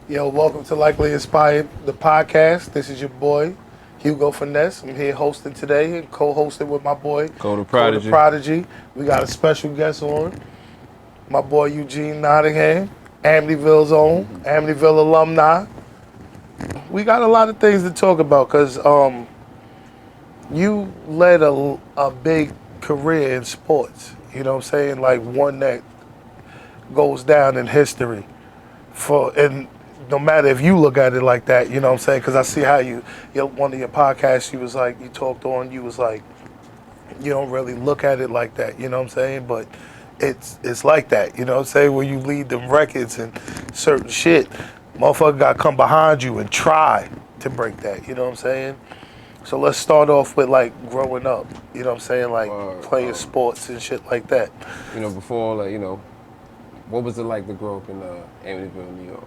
Yo, welcome to Likely Inspired, the podcast. This is your boy, Hugo Finesse. I'm here hosting today and co-hosting with my boy, Code of Code Prodigy. Prodigy. We got a special guest on, my boy Eugene Nottingham, Amityville's own, Amityville alumni. We got a lot of things to talk about because you led a big career in sports. You know what I'm saying? Like one that goes down in history. And no matter if you look at it like that, you know what I'm saying? Because I see how one of your podcasts, you was like, you talked on, you was like, you don't really look at it like that, you know what I'm saying? But it's like that, you know what I'm saying? Where you lead them records and certain shit, motherfucker got to come behind you and try to break that, you know what I'm saying? So let's start off with like growing up, you know what I'm saying? Like playing sports and shit like that. Before, what was it like to grow up in Amityville, New York?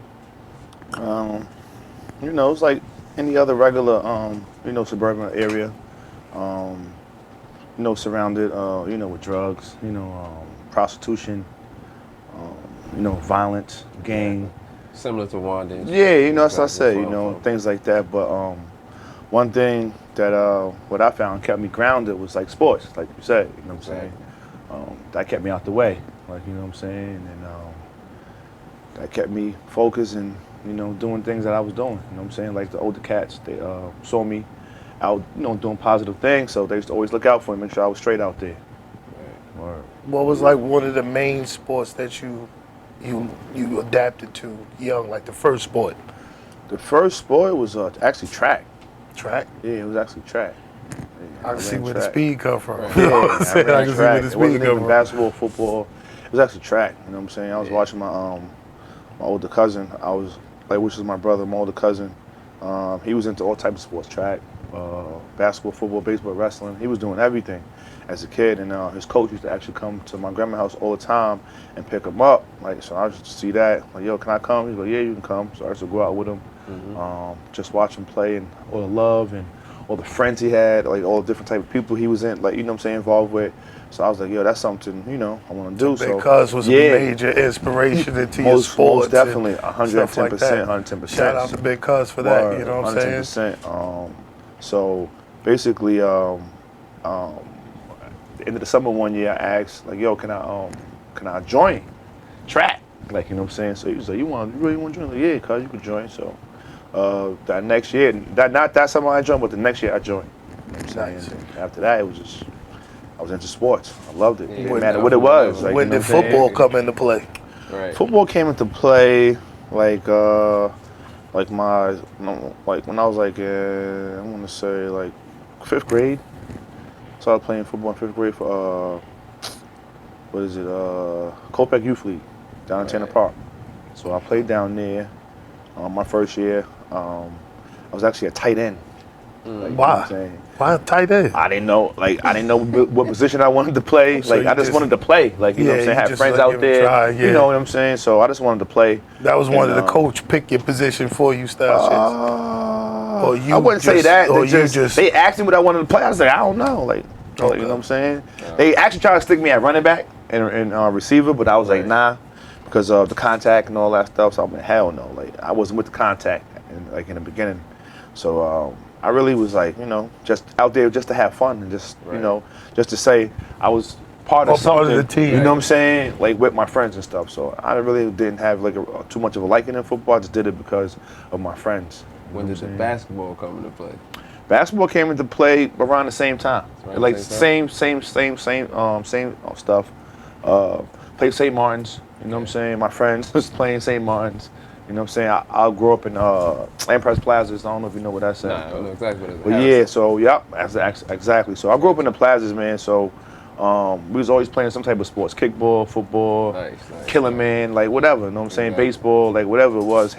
It's like any other regular, suburban area. Surrounded, with drugs, prostitution, violence, gang. Similar to Wanda. Yeah, that's what I said, things like that. But one thing that what I found kept me grounded was like sports, like you said, you know what I'm saying? That kept me out the way, like, you know what I'm saying? And that kept me focused and, doing things that I was doing, you know what I'm saying? Like the older cats, they saw me out, doing positive things, so they used to always look out for me, make sure I was straight out there. Right. What was like one of the main sports that you adapted to young, like the first sport? The first sport was actually track. Track? Yeah, it was actually track. Yeah, I can see where the track. speed come from. Right. You know what I'm Yeah, saying? I ran can see track. where the It speed wasn't come even from. basketball, football. It was actually track. You know what I'm saying? I was watching my older cousin. Which is my brother, my older cousin. He was into all types of sports, track, basketball, football, baseball, wrestling. He was doing everything as a kid, and his coach used to actually come to my grandma's house all the time and pick him up. So I used to see that. Like, yo, can I come? He's like, yeah, you can come. So I used to go out with him, just watch him play, and all the love and all the friends he had, like all the different type of people he was in, like, you know what I'm saying, involved with. So I was like, yo, that's something, I want to do. So Cuz was a major inspiration into your sports. Most definitely, 110%, 110%. Shout out to Big Cuz for that, you know what I'm saying? 110%. So basically, end of the summer one year, I asked, like, yo, can I join track? Like, you know what I'm saying? So he was like, you really want to join? Like, yeah, cuz you could join. So that next year, not that summer I joined, but the next year I joined. You know what I'm saying? And after that, it was just, I was into sports. I loved it. It didn't matter what it was. Like, when did football come into play? Right. Football came into play when I was I want to say like 5th grade. Started playing football in 5th grade for Colpack Youth League down in Tanner Park. So I played down there. My first year, I was actually a tight end. Like, Why? Why a tight end? I didn't know what position I wanted to play. So like, I just wanted to play. Like, you know what I'm saying? I had friends out there. Try, yeah. You know what I'm saying? So I just wanted to play. That was one of the coach pick your position for you style shit. I wouldn't say that. They asked me what I wanted to play. I was like, I don't know. Like, you know what I'm saying? They actually tried to stick me at running back and receiver, but I was like, nah, because of the contact and all that stuff. So I'm like, hell no. Like, I wasn't with the contact in the beginning. So I really was like, just out there just to have fun and just, just to say I was part of something. Part of the team. You know what I'm saying? Like, with my friends and stuff. So I really didn't have like too much of a liking in football. I just did it because of my friends. When did the basketball come into play? Basketball came into play around the same time. Like same stuff. Played St. Martin's. You know what I'm saying? My friends was playing St. Martin's. You know what I'm saying? I grew up in Empress Plazas. I don't know if you know what that's at. Nah, I don't know exactly what it is. But yeah, so exactly. So I grew up in the plazas, man. So we was always playing some type of sports: kickball, football, Killer Man, like whatever. You know what I'm saying? Baseball, like whatever it was.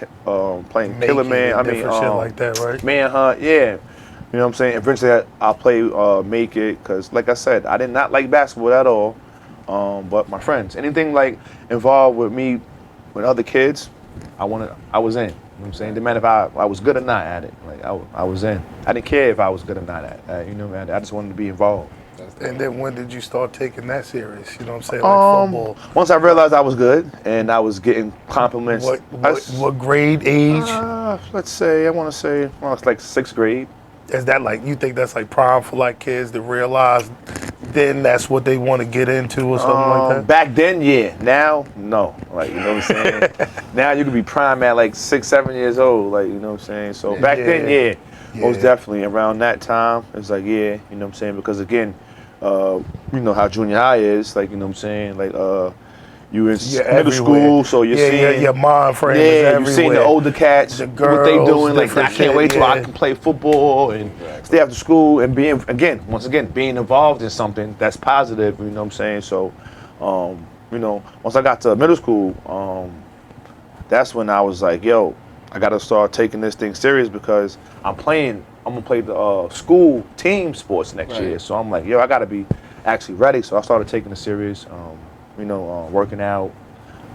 Playing Killer Man. Shit like that, right? Manhunt, yeah. You know what I'm saying? Eventually, I'll play Make It, because, like I said, I did not like basketball at all. But my friends, anything like involved with me, with other kids, I was in. You know what I'm saying? Didn't matter if I was good or not at it. Like, I was in. I didn't care if I was good or not at it. You know, man. I just wanted to be involved. And then when did you start taking that serious? You know what I'm saying? Like football. Once I realized I was good and I was getting compliments. What grade, age? Let's say, I want to say, well, it's like 6th grade. Is that like, you think that's like prime for like kids to realize then that's what they want to get into or something like that? Back then, yeah. Now, no. Like, you know what I'm saying? Now you could be prime at like 6, 7 years old. Like, you know what I'm saying? So back then, yeah. Most definitely. Around that time, it's like, yeah, you know what I'm saying? Because again, you know how junior high is. Like, you know what I'm saying? Like, you in middle school, so you're seeing your mind frame is everywhere. You're seeing the older cats, the girls, what they doing. Like, I can't shit, wait till I can play football and stay after school and once again, being involved in something that's positive. You know what I'm saying? So, you know, once I got to middle school, that's when I was like, yo, I got to start taking this thing serious because I'm gonna play the school team sports next year. So I'm like, yo, I got to be actually ready. So I started taking it serious. You know, working out.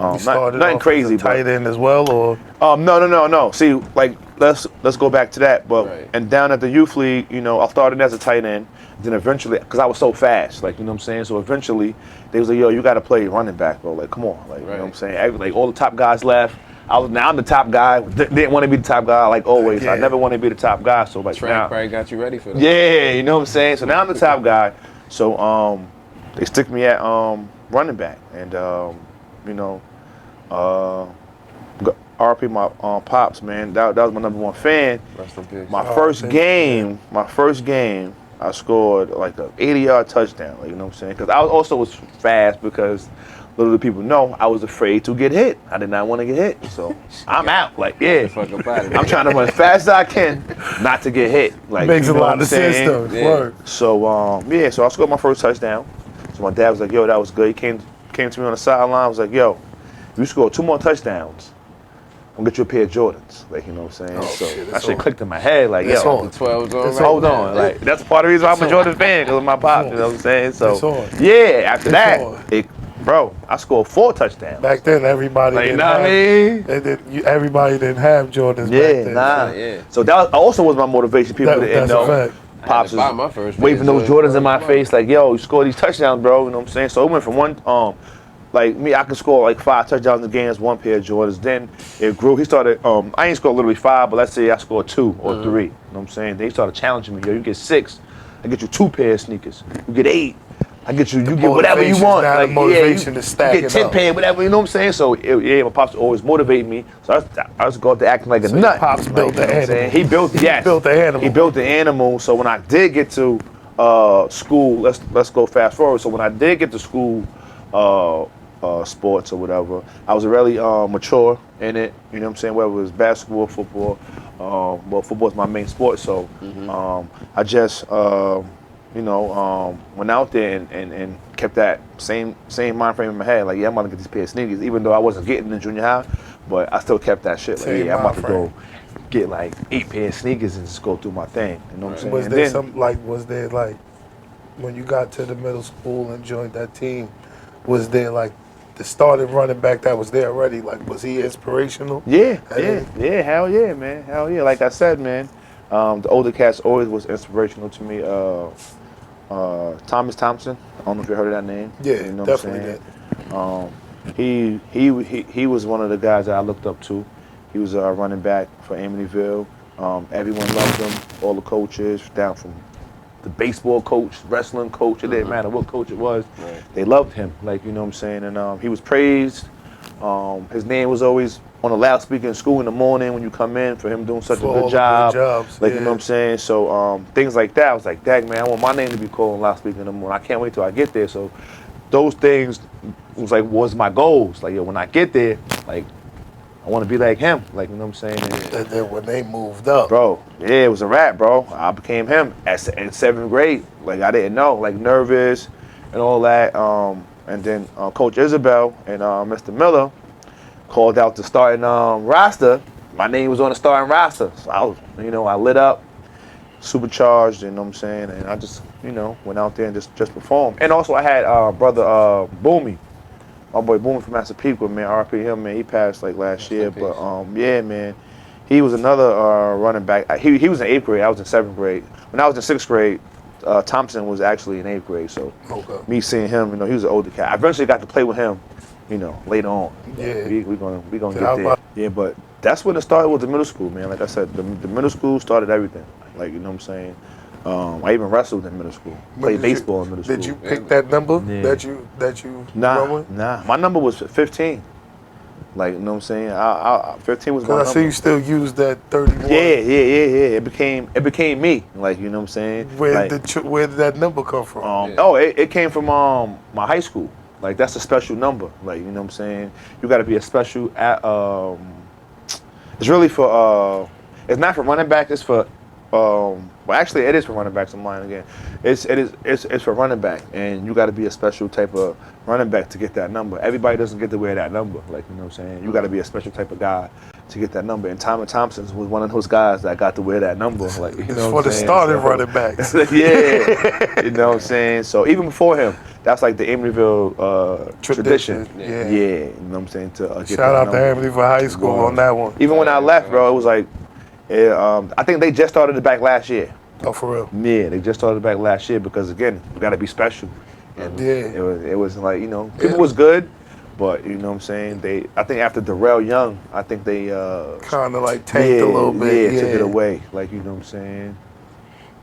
You started nothing off crazy, as a tight end as well, or no. See, like let's go back to that. But and down at the youth league, you know, I started as a tight end. Then eventually, because I was so fast, like, you know what I'm saying. So eventually, they was like, yo, you got to play running back, bro. Like, come on, like, you know what I'm saying. Like, all the top guys left. Now I'm the top guy. Didn't want to be the top guy, like always. I never wanted to be the top guy. So like track probably got you ready for that. Yeah, you know what I'm saying. So now I'm the top guy. So they stick me at running back, and you know, RP my pops, man. That was my number one fan. Rest in peace. My first game, I scored like an 80-yard touchdown. Like, you know what I'm saying? Because I was fast because little do people know I was afraid to get hit. I did not want to get hit, so I'm out. Like, yeah, I'm trying to run as fast as I can, not to get hit. Like, makes you a know lot of sense though. Yeah. So so I scored my first touchdown. So my dad was like, yo, that was good. He came to me on the sideline. I was like, yo, if you score 2 more touchdowns, I'm gonna get you a pair of Jordans. Like, you know what I'm saying? So that shit clicked in my head. Like, yo, the 12s on. Hold on. Like, that's part of the reason why I'm a Jordan fan, because of my pop. You know what I'm saying? So yeah, after that, bro, I scored 4 touchdowns. Back then, everybody didn't have. Everybody didn't have Jordans. Back then, So that also was my motivation. People didn't know. Pops was waving those Jordans in my face, like, yo, you score these touchdowns, bro. You know what I'm saying? So it went from one, like me, I could score like 5 touchdowns in games, 1 pair of Jordans. Then it grew. He started. I ain't scored literally 5, but let's say I scored 2 or 3. You know what I'm saying? Then he started challenging me. Yo, you get 6, I get you 2 pair of sneakers. You get 8, I get you. You get whatever you want. Like, motivation to stack you get 10 pair, whatever. You know what I'm saying? So my pops always motivate me. So I was going to acting like a nut. Pops built the animal. He built the animal. He built the animal. So when I did get to school, let's go fast forward. So when I did get to school, sports or whatever, I was really mature in it. You know what I'm saying? Whether it was basketball, football. Well, football is my main sport. So I just went out there and kept that same mind frame in my head. Like, yeah, I'm gonna get this pair of sneakers, even though I wasn't getting in junior high, but I still kept that shit. Like, yeah, I'm about to go get like 8 pair of sneakers and just go through my thing. You know what I'm saying? Was there like when you got to the middle school and joined that team, was there like the starting running back that was there already? Like, was he inspirational? Yeah, hell yeah, man, hell yeah. Like I said, man, the older cats always was inspirational to me. Thomas Thompson, I don't know if you heard of that name. Yeah, you know definitely did. He was one of the guys that I looked up to. He was a running back for Amityville. Everyone loved him, all the coaches, down from the baseball coach, wrestling coach, it didn't matter what coach it was. They loved him, like, you know what I'm saying? And he was praised. His name was always on a loudspeaker in school in the morning when you come in, for him doing such a good job. Like, you know what I'm saying? So things like that, I was like, dang, man, I want my name to be called on loudspeaker in the morning. I can't wait till I get there. So those things was my goals. Like, yo, when I get there, like, I want to be like him, like, you know what I'm saying? And then when they moved up, bro, yeah, it was a wrap, bro. I became him in 7th grade. Like, I didn't know, like, nervous and all that. And then Coach Isabel and Mr. Miller called out the starting roster. My name was on the starting roster, so I was, I lit up, supercharged. You know what I'm saying? And I just, went out there and just performed. And also, I had brother Boomy. My boy Boomy from Massapequa, man, RP him, man, he passed like last year. But yeah, man, he was another running back. He was in 8th grade, I was in 7th grade. When I was in 6th grade, Thompson was actually in 8th grade, so Okay. me seeing him, he was an older cat. I eventually got to play with him, later on. Yeah. We gonna Yeah, get there. Yeah, but that's when it started with the middle school, man. Like I said, the middle school started everything. Like, you know what I'm saying? I even wrestled in middle school. Played baseball in middle school. Did you pick that number Yeah. that you run with? Nah. My number was 15. Like, you know what I'm saying? 15 was my number. Because I see you still use that 31. Yeah. It became me. Like, you know what I'm saying? Where did that number come from? Oh, it came from my high school. Like, that's a special number. Like, you know what I'm saying? You got to be a special. It's really for. It's not for running back. It's for. Well, actually, it is for running backs. I'm lying again. It's for running back, and you got to be a special type of running back to get that number. Everybody doesn't get to wear that number. Like, you know what I'm saying? You got to be a special type of guy to get that number. And Thomas Thompson was one of those guys that got to wear that number. Like, you know, for the starting running backs. Yeah, you know what I'm saying. So even before him, that's like the Amityville tradition. Yeah. You know what I'm saying. To get Shout out that to number. Amityville High School on that one. Even when I left, bro, it was like, I think they just started it back last year. Oh, for real? Yeah, they just started it back last year because again, we got to be special. And it was like, people was good, but you know what I'm saying. I think after Darrell Young, I think they kind of like tanked a little bit. Yeah, took it away. Like, you know what I'm saying.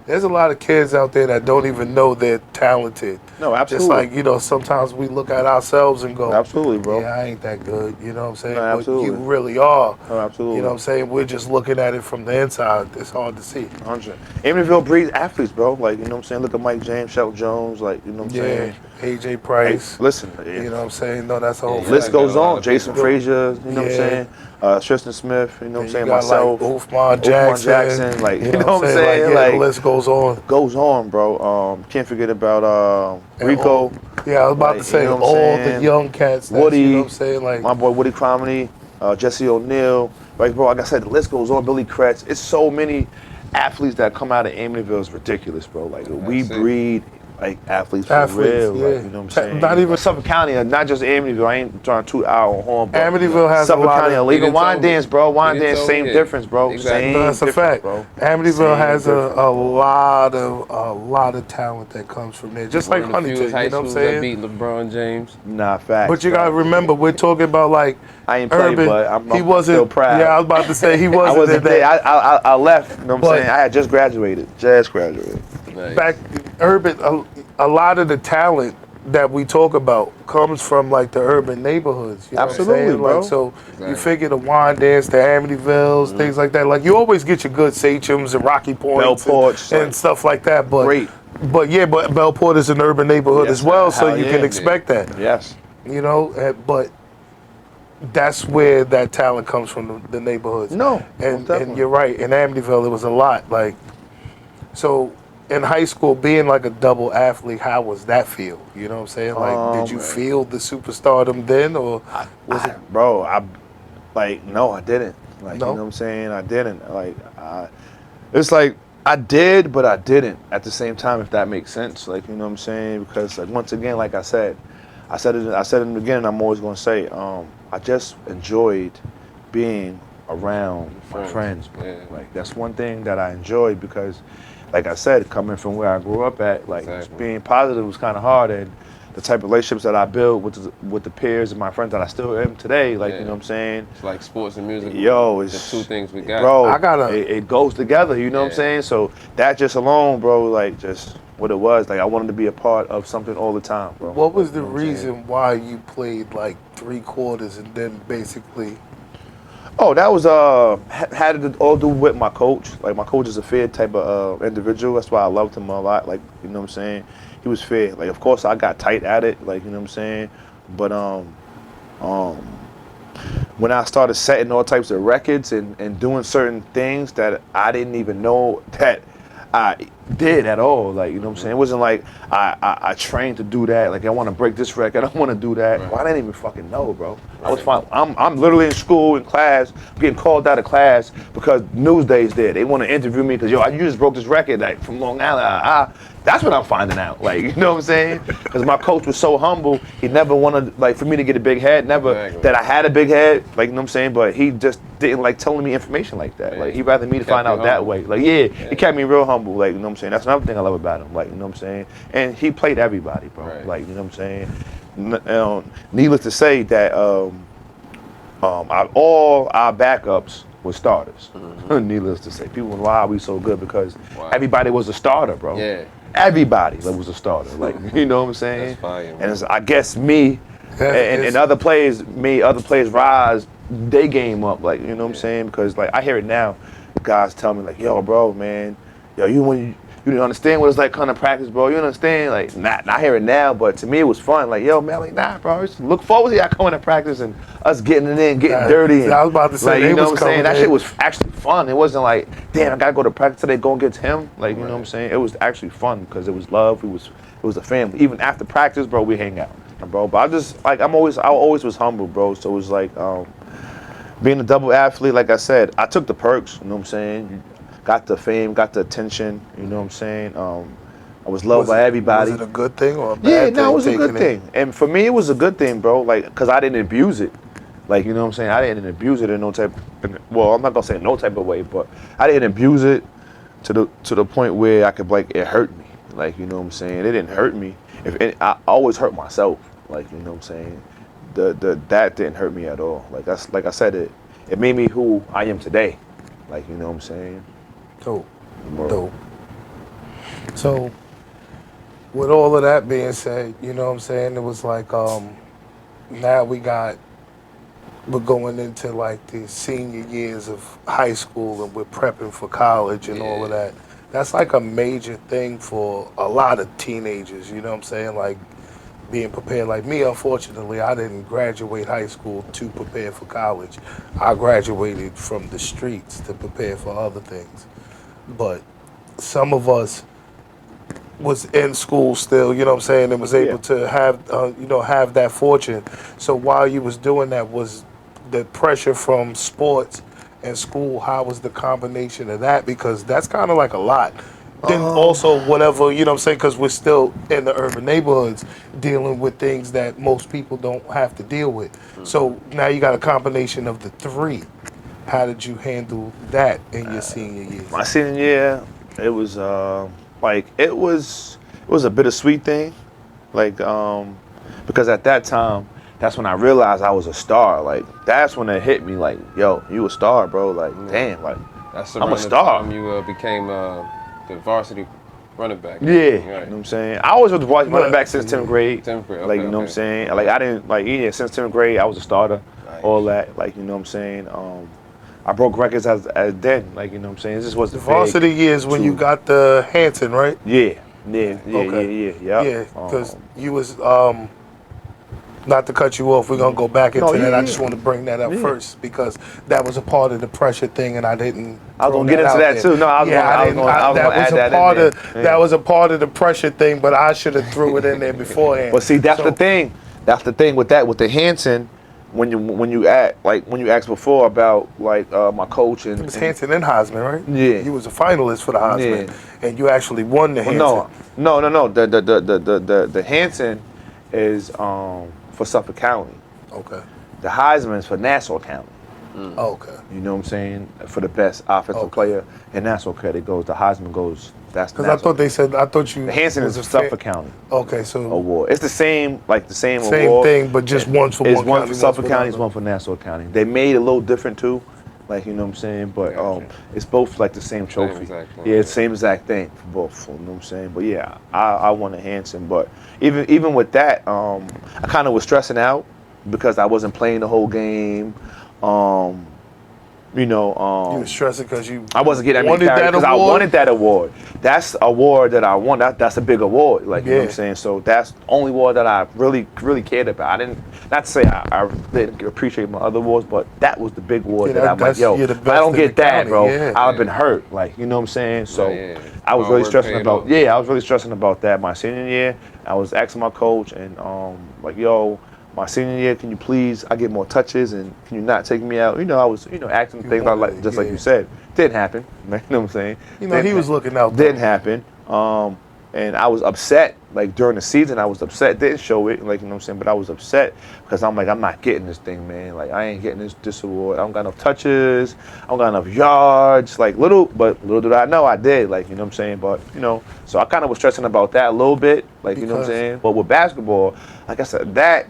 There's a lot of kids out there that don't even know they're talented. No, absolutely. Just like, sometimes we look at ourselves and go, absolutely, bro. Yeah, I ain't that good. You know what I'm saying? No, absolutely. But you really are. Oh, absolutely. You know what I'm saying? We're just looking at it from the inside. It's hard to see. 100. Amityville breeds athletes, bro. Like, you know what I'm saying? Look at Mike James, Shelton Jones, like, you know what I'm saying? AJ Price. Hey, listen. You know what I'm saying? No, that's a whole List goes on. Jason people. Frazier, you know what I'm saying? Tristan Smith, you know what I'm saying? Got Myself. Like Uthman Jackson. Like, you know what I'm saying? Like, the list goes on. Goes on, bro. Can't forget about Rico. I was about to say, you know all the young cats. Woody, you know what I'm saying? Like, my boy Woody Cromley, Jesse O'Neal. Like, bro, like I said, the list goes on. Billy Kretz. It's so many athletes that come out of Amityville. It's ridiculous, bro. Like, we breed like athletes for real. Yeah. Like, you know what I'm saying? Not even Suffolk County, not just Amityville. I ain't trying to toot our horn, but Amityville has Suffolk a lot County, of... even Wyandanch, bro. Wyandanch, same difference, bro. Exactly. Same That's a fact. bro. Amityville has a lot of talent that comes from there. Just like Huntington, you know what I'm saying? That beat LeBron James. Nah, facts. But you gotta remember, we're talking about like I ain't played, Urban. but I'm wasn't, still proud. Yeah, I was about to say he I wasn't. wasn't there. that. I left. You know what I'm But- saying? I had just graduated. Nice. Back urban, a lot of the talent that we talk about comes from like the urban neighborhoods. You know Absolutely, what I'm saying? bro. Like, so Exactly. you figure the Wyandanch, the Amityvilles, things like that. Like you always get your good Sachems and Rocky Points Bellports, and stuff like that. But Great. But Bellport is an urban neighborhood Yes, as well, so hell you yeah, can man. expect that. Yes. You know, but that's where that talent comes from, the neighborhoods. No, and definitely. you're right. In Amityville, it was a lot. Like, so in high school, being like a double athlete, how was that feel? You know what I'm saying? Like, did you feel the superstardom then, or was it? Bro, no, I didn't. Like, No? you know what I'm saying? I didn't. Like, it's like I did, but I didn't at the same time, if that makes sense. Like, you know what I'm saying? Because like, once again, like I said it in the beginning, I'm always gonna say, I just enjoyed being around my friends. Bro. Yeah. Like, that's one thing that I enjoyed because, like I said, coming from where I grew up at, like being positive was kind of hard, and the type of relationships that I built with the peers and my friends that I still am today, like, you know what I'm saying? It's like sports and music. Yo, it's the two things we got. Bro, it goes together, you know what I'm saying? So that just alone, bro, like just what it was, like I wanted to be a part of something all the time, bro. What was the You know what I'm saying? reason why you played like 3/4 and then basically? Oh, that was had it all do with my coach. Like, my coach is a fair type of individual. That's why I loved him a lot. Like, you know what I'm saying? He was fair. Like, of course I got tight at it, like, you know what I'm saying? But when I started setting all types of records and doing certain things that I didn't even know that I did at all, like, you know what I'm saying? It wasn't like I trained to do that. Like, I want to break this record, I want to do that. Well, I didn't even fucking know, bro. I was fine. I'm literally in school, in class, getting called out of class because Newsday's there. They want to interview me because, you just broke this record, like, from Long Island. That's what I'm finding out, like, you know what I'm saying? Because my coach was so humble, he never wanted, like, for me to get a big head, never that I had a big head, like, you know what I'm saying? But he just didn't like telling me information like that. Like, he'd rather me to find out that way. Like, he kept me real humble, like, you know what I'm I'm saying? That's another thing I love about him. Like, you know what I'm saying? And he played everybody, bro. Right. Like, you know what I'm saying? Needless to say that all our backups were starters. Needless to say, people wonder why we so good because everybody was a starter, bro. Yeah. Everybody was a starter. Like, you know what I'm saying? That's fire, man. And it's, I guess me and other players made other players rise they game up. Like, you know what I'm saying? Because like I hear it now, guys tell me like, yo, bro, man, yo, you didn't understand what it's like kind of practice, bro. You understand? Like, not hear it now, but to me it was fun. Like, yo, man, like, nah, bro. Just look forward to y'all coming to practice and us getting it in, getting dirty. And, I was about to say, like, they you know was what I'm saying? That coming shit in. was actually fun. It wasn't like, damn, I gotta go to practice today, go against him. Like, you know what I'm saying? It was actually fun because it was love. It was a family. Even after practice, bro, we hang out, bro. But I just like I always was humble, bro. So it was like being a double athlete. Like I said, I took the perks. You know what I'm saying? Got the fame, got the attention. You know what I'm saying? I was loved by everybody. Was it a good thing or a bad thing? Yeah, no, it was a good thing. And for me, it was a good thing, bro. Like, cause I didn't abuse it. Like, you know what I'm saying? I didn't abuse it in no type. Well, I'm not gonna say no type of way, but I didn't abuse it to the point where I could like it hurt me. Like, you know what I'm saying? It didn't hurt me. I always hurt myself. Like, you know what I'm saying? That didn't hurt me at all. Like that's like I said, it made me who I am today. Like, you know what I'm saying? Dope. Dope. So, with all of that being said, you know what I'm saying? It was like, now we're going into like the senior years of high school and we're prepping for college and all of that. That's like a major thing for a lot of teenagers, you know what I'm saying? Like being prepared. Like me, unfortunately, I didn't graduate high school to prepare for college. I graduated from the streets to prepare for other things. But some of us was in school still, you know what I'm saying, and was able to have, have that fortune. So while you was doing that, was the pressure from sports and school, how was the combination of that? Because that's kind of like a lot. Then also whatever, you know what I'm saying, because we're still in the urban neighborhoods dealing with things that most people don't have to deal with. So now you got a combination of the three. How did you handle that in your senior years? My senior year, it was it was a bittersweet thing, like because at that time, that's when I realized I was a star. Like that's when it hit me, like, yo, you a star, bro. Like damn, like That's I'm a around star. the time you became the varsity running back. Yeah, you know Right. what I'm saying? I always was the varsity running back since 10th grade. 10th grade, Like, okay, you know what I'm okay. saying? Like I didn't since 10th grade I was a starter. Nice. All that, like, you know what I'm saying? I broke records as then, like, you know what I'm saying? This was the Varsity years when you got the Hansen, right? Yeah, Okay. yeah. Yeah, because you was, not to cut you off, we're going to go back into that. I just want to bring that up first because that was a part of the pressure thing and I didn't. I was going to get into that too. No, I was going to add that in there. That was a part of the pressure thing, but I should have threw it in there beforehand. But see, that's the thing. That's the thing with that, with the Hansen. When you asked before about like my coach and it was Hansen and Heisman, right? Yeah. You was a finalist for the Heisman, and you actually won the Hansen. No. The Hansen is for Suffolk County. Okay. The Heisman is for Nassau County. Okay. You know what I'm saying? For the best offensive player in Nassau County, the Heisman goes. That's because I thought you. The Hansen is Suffolk County. Okay, so award. It's the same award. Same thing, but just one's for one county. One for Suffolk County, it's one for Nassau County. They made it a little different too, like, you know what I'm saying. But it's both like the same trophy. Yeah, it's the same exact thing for both. You know what I'm saying. But yeah, I won the Hansen. But even with that, I kind of was stressing out because I wasn't playing the whole game. You were stressing because I wasn't getting that many carries because I wanted that award. That's an award that I won. That's a big award, like, you know what I'm saying. So that's the only award that I really cared about. I didn't, not to say I didn't appreciate my other awards, but that was the big award that I'm like, yo, if I don't get that, bro, I've been hurt, like, you know what I'm saying. So I was really stressing about. I was really stressing about that. My senior year, I was asking my coach and like, yo, my senior year, can you please, I get more touches and can you not take me out? You know, I was, asking things like, just like you said. Didn't happen, you know what I'm saying? he was looking out. Didn't happen. And I was upset, like during the season, I was upset. Didn't show it, like, you know what I'm saying? But I was upset because I'm like, I'm not getting this thing, man. Like, I ain't getting this award. I don't got enough touches. I don't got enough yards. Like, little did I know I did, like, you know what I'm saying? But, you know, so I kind of was stressing about that a little bit, like, you know what I'm saying? But with basketball, like I said, the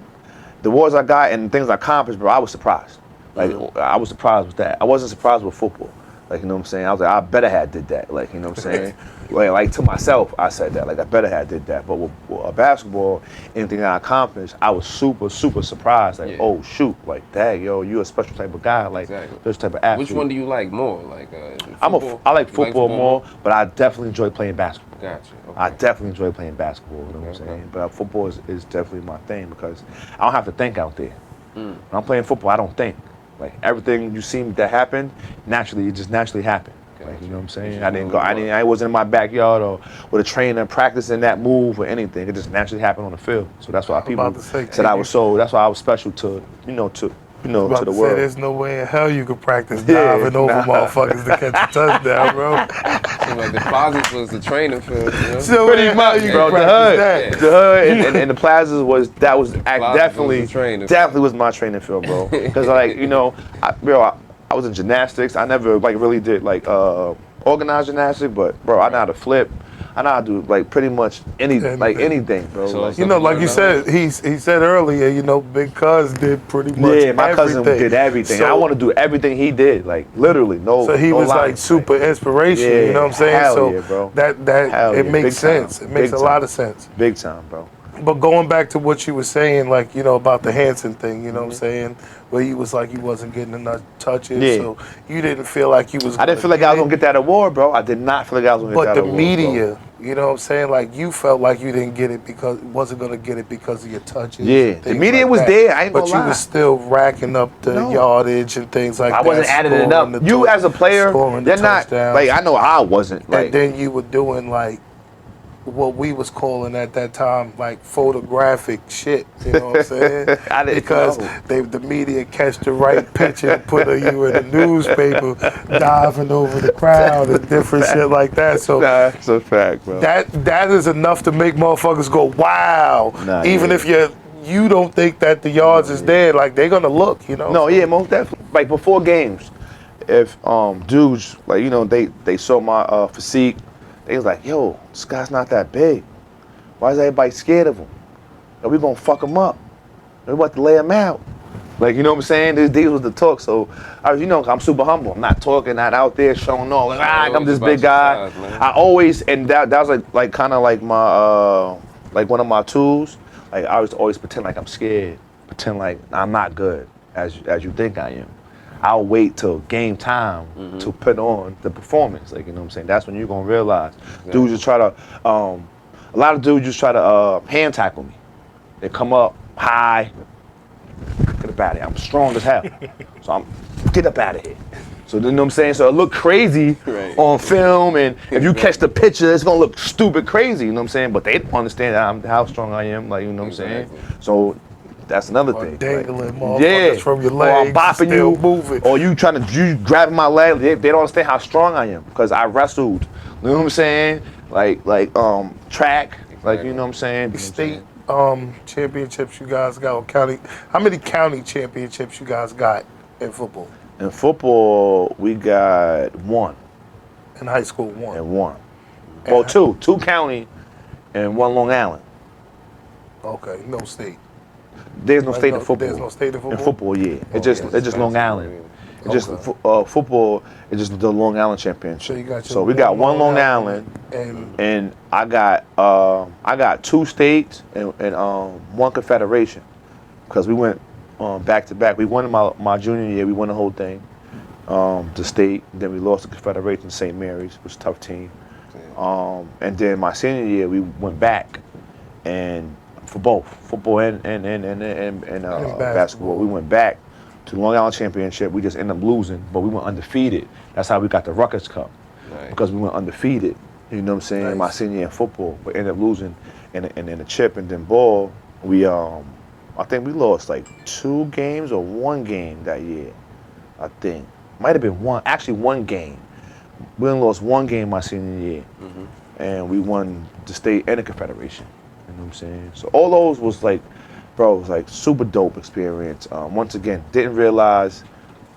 awards I got and things I accomplished, bro, I was surprised. Like, I was surprised with that. I wasn't surprised with football. Like, you know what I'm saying? I was like, I better had did that. Like, you know what I'm saying? like to myself, I said that. Like, I better had did that. But with basketball, anything I accomplished, I was super, super surprised. Like, oh, shoot. Like, dang, yo, you a special type of guy. Like, this type of athlete. Which one do you like more? Like, I like football more, but I definitely enjoy playing basketball. Gotcha. Okay. I definitely enjoy playing basketball, you know what I'm saying? But football is definitely my thing because I don't have to think out there. When I'm playing football, I don't think. Like, everything you see that happened, naturally, it just naturally happened. Like, you know what I'm saying? I wasn't in my backyard or with a trainer practicing that move or anything. It just naturally happened on the field. So that's why people said that's why I was special to the world. There's no way in hell you could practice diving over motherfuckers to catch a touchdown, bro. So like the closets was the training field, you know? So pretty much, bro. The hood and the plazas definitely was my training field, bro. Because like, you know, I was in gymnastics. I never like really did like organized gymnastics, but bro, I know how to flip. I know how to do like pretty much anything, bro. So, like, you know, like you said, he said earlier, you know, Big Cuz did pretty much everything. My cousin did everything. So, I want to do everything he did, like literally, no. So he was like super inspiration, you know what I'm saying? Hell so yeah, bro. It makes sense. It makes a lot of sense. Big time, bro. But going back to what you were saying, like, you know, about the Hansen thing, you know what I'm saying? Where you was like, you wasn't getting enough touches, so you didn't feel like you was I didn't feel like I was going to get that award, bro. I did not feel like I was going to get that award. But the media, you know what I'm saying? Like, you felt like you didn't get it because, wasn't going to get it because of your touches. Yeah, the media was there, I ain't gonna lie. But you was still racking up the yardage and things like that. I wasn't adding it up. You as a player, you're not, like, I know I wasn't. Like, and then you were doing, like, what we was calling at that time, like, photographic shit, you know what I'm saying? Because the media catch the right picture and put you in the newspaper diving over the crowd and different shit like that. So that's a fact, bro. That is enough to make motherfuckers go, wow. Even if you don't think that the yards is there, like, they're gonna look, you know? No, yeah, most definitely. Like, before games, if dudes, like, you know, they saw my physique, they was like, yo, this guy's not that big. Why is everybody scared of him? Are we gonna fuck him up? We about to lay him out. Like, you know what I'm saying? These was the talk. So, you know, I'm super humble. I'm not talking, not out there showing off. Like, I'm this big guy. I always, and that was like kind of like my, like one of my tools. Like, I always pretend like I'm scared. Pretend like I'm not good as you think I am. I'll wait till game time to put on the performance. Like, you know what I'm saying? That's when you're gonna realize. Dudes just try to, a lot of dudes just try to hand tackle me. They come up high, get up out of here. I'm strong as hell. So get up out of here. So, you know what I'm saying? So it look crazy on film, and if you catch the picture, it's gonna look stupid crazy, you know what I'm saying? But they don't understand how strong I am, like, you know what I'm saying? So that's another thing. Dangling motherfuckers from your legs. Or I'm bopping you, moving. Or you grabbing my leg. They don't understand how strong I am because I wrestled. You know what I'm saying? Like track. Like, you know what I'm saying? State championships you guys got, or county. How many county championships you guys got in football? In football, we got one. In high school, one. And one. Well, two county, and one Long Island. Okay, no state. There's no state in football. There's no state in football? In football, yeah. It's just Long Island. It's just football. It's just the Long Island championship. So we got one Long Island, and I got two states and one confederation, because we went back to back. We won my junior year. We won the whole thing, the state. Then we lost the confederation, St. Mary's, which was a tough team. And then my senior year, we went back, and for both football and basketball, we went back to the Long Island championship. We just ended up losing, but we went undefeated. That's how we got the Rutgers Cup, because we went undefeated. You know what I'm saying? My senior year in football, but ended up losing, and then the chip, and then ball. We I think we lost like 2 games or 1 game that year. I think might have been one game. We only lost 1 game my senior year. and we won the state and the confederation. You know what I'm saying? So all those was like, bro, it was like super dope experience. Once again, didn't realize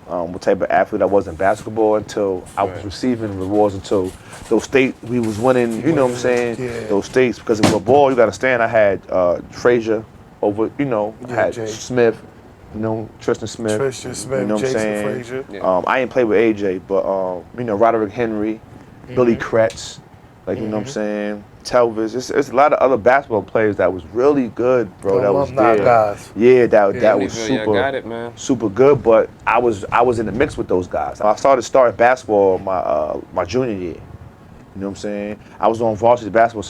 what type of athlete I was in basketball until I was Right. receiving rewards until those states we was winning. You know what I'm saying? Yeah. Those states, because with ball you got to stand. I had Frazier over. You know, I Yeah, had Jay. Smith. You know, Tristan Smith. Tristan Smith, You know what I'm Jason saying? Frazier. Yeah. I ain't played with AJ, but you know, Roderick Henry, Billy Kretz, like you know what I'm saying, Telvis. It's a lot of other basketball players that was really good, bro. The That was alumni there. guys. Yeah, that was Louisville, y'all super, got it, man. super good. But I was in the mix with those guys. I started basketball my junior year. You know what I'm saying? I was on varsity basketball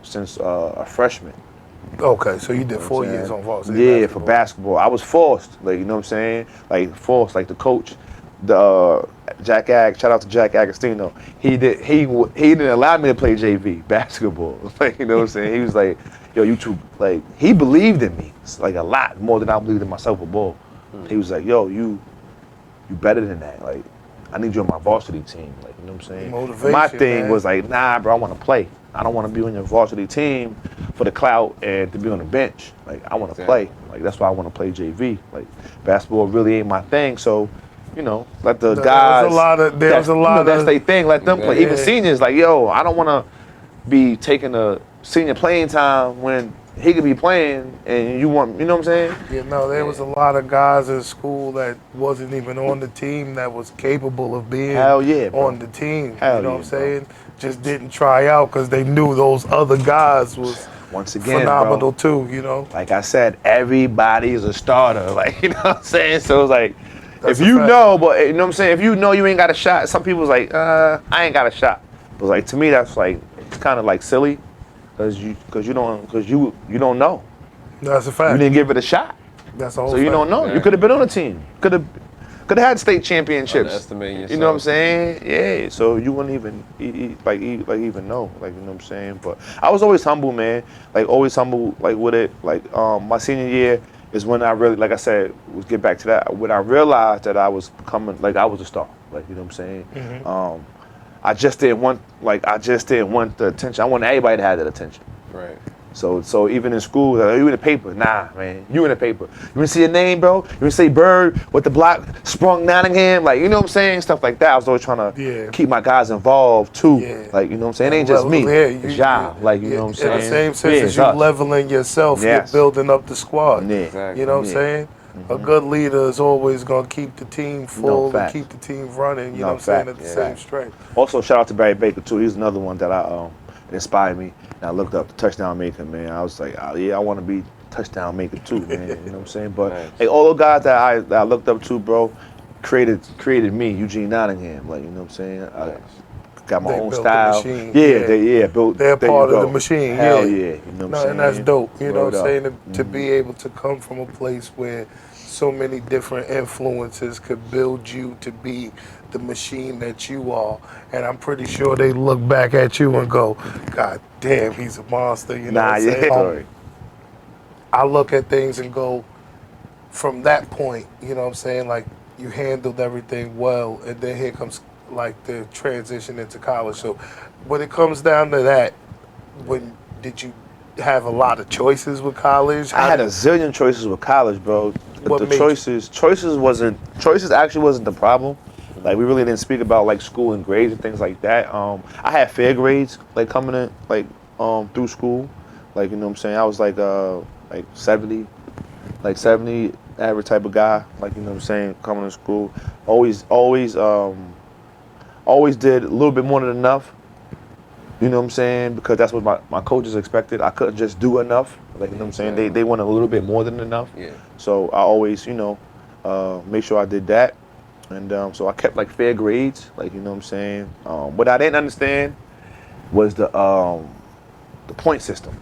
since a freshman. Okay, so you did You know what 4 I'm years saying? on varsity Yeah, basketball. for basketball. I was forced, like, you know what I'm saying? Like, forced, like the coach, Jack shout out to Jack Agostino. He didn't allow me to play JV basketball. Like, you know what I'm saying? He was like, yo, you two, like, he believed in me, like, a lot more than I believed in myself with ball. He was like, yo, you better than that. Like, I need you on my varsity team. Like, you know what I'm saying? Motivation, My thing man. was like, nah, bro, I want to play. I don't want to be on your varsity team for the clout and to be on the bench. Like, I want to Exactly. play. Like, that's why I want to play JV. Like, basketball really ain't my thing. So, you know, let the There guys. was a lot of- there was a lot that's of- their thing. Let them play. Yeah. Even seniors, like, yo, I don't want to be taking a senior playing time when he could be playing and you want, you know what I'm saying? You know, there was a lot of guys in school that wasn't even on the team that was capable of being Hell yeah, bro. on the team. Hell you know yeah, what I'm saying? bro. Just didn't try out because they knew those other guys was Once again, phenomenal bro. too, you know? Like I said, everybody's a starter. Like, you know what I'm saying? So it's like, That's if a you fact. know, but you know what I'm saying? If you know you ain't got a shot, some people's like, I ain't got a shot. But like to me, that's like, it's kind of like silly, cause you don't know. That's a You fact. didn't give it a shot, That's a whole so you fact. don't know. You Exactly. could have been on a team. Could have had state championships. Underestimating You know what I'm yourself. saying? Yeah. So you wouldn't even even know. Like, you know what I'm saying? But I was always humble, man. Like always humble. Like with it. Like my senior year is when I really, like I said, was get back to that. When I realized that I was becoming, like, I was a star. Like, you know what I'm saying? I just didn't want the attention. I wanted everybody to have that attention. Right. So even in school, like, you in the paper? Nah, man, you in the paper. You wanna see your name, bro? You wanna say Bird with the block sprung Nottingham? Like, you know what I'm saying? Stuff like that. I was always trying to keep my guys involved too. Yeah. Like, you know what I'm saying? It ain't just me. It's y'all. Like, you know what I'm saying? In the same sense Yeah, as it's you us. leveling yourself, Yes. you're building up the squad. Yeah. Exactly. You know what I'm Yeah. saying? A good leader is always going to keep the team full and fact. keep the team running, you No, know what I'm saying, fact. at the Yeah. same strength. Also, shout out to Barry Baker too. He's another one that I inspired me. And I looked up the touchdown maker, man. I was like, oh, yeah, I want to be touchdown maker too, man. You know what I'm saying? But Nice. hey, all the guys that I looked up to, bro, created me, Eugene Nottingham. Like, you know what I'm saying? I got my They own built the style. machine, Yeah, yeah. they built. They're there you part of go. the machine, Hell yeah. yeah. You know what I'm No, saying? and that's dope. You know Word what I'm up. saying? To be able to come from a place where so many different influences could build you to be the machine that you are. And I'm pretty sure they look back at you and go, God damn, he's a monster. You know Nah, what I'm yeah. saying? Sorry. I look at things and go, from that point, you know what I'm saying? Like, you handled everything well, and then here comes like the transition into college. So when it comes down to that, when did you have a lot of choices with college? I had a zillion choices with college, bro. What The made choices actually wasn't the problem. Like, we really didn't speak about like school and grades and things like that. I had fair grades like coming in like through school. Like, you know what I'm saying? I was like 70, like 70 average type of guy. Like, you know what I'm saying? Coming to school, always did a little bit more than enough. You know what I'm saying? Because that's what my coaches expected. I couldn't just do enough. Like, you know what I'm saying? They wanted a little bit more than enough. Yeah. So I always, make sure I did that. And so I kept like fair grades. Like, you know what I'm saying? What I didn't understand was the point system.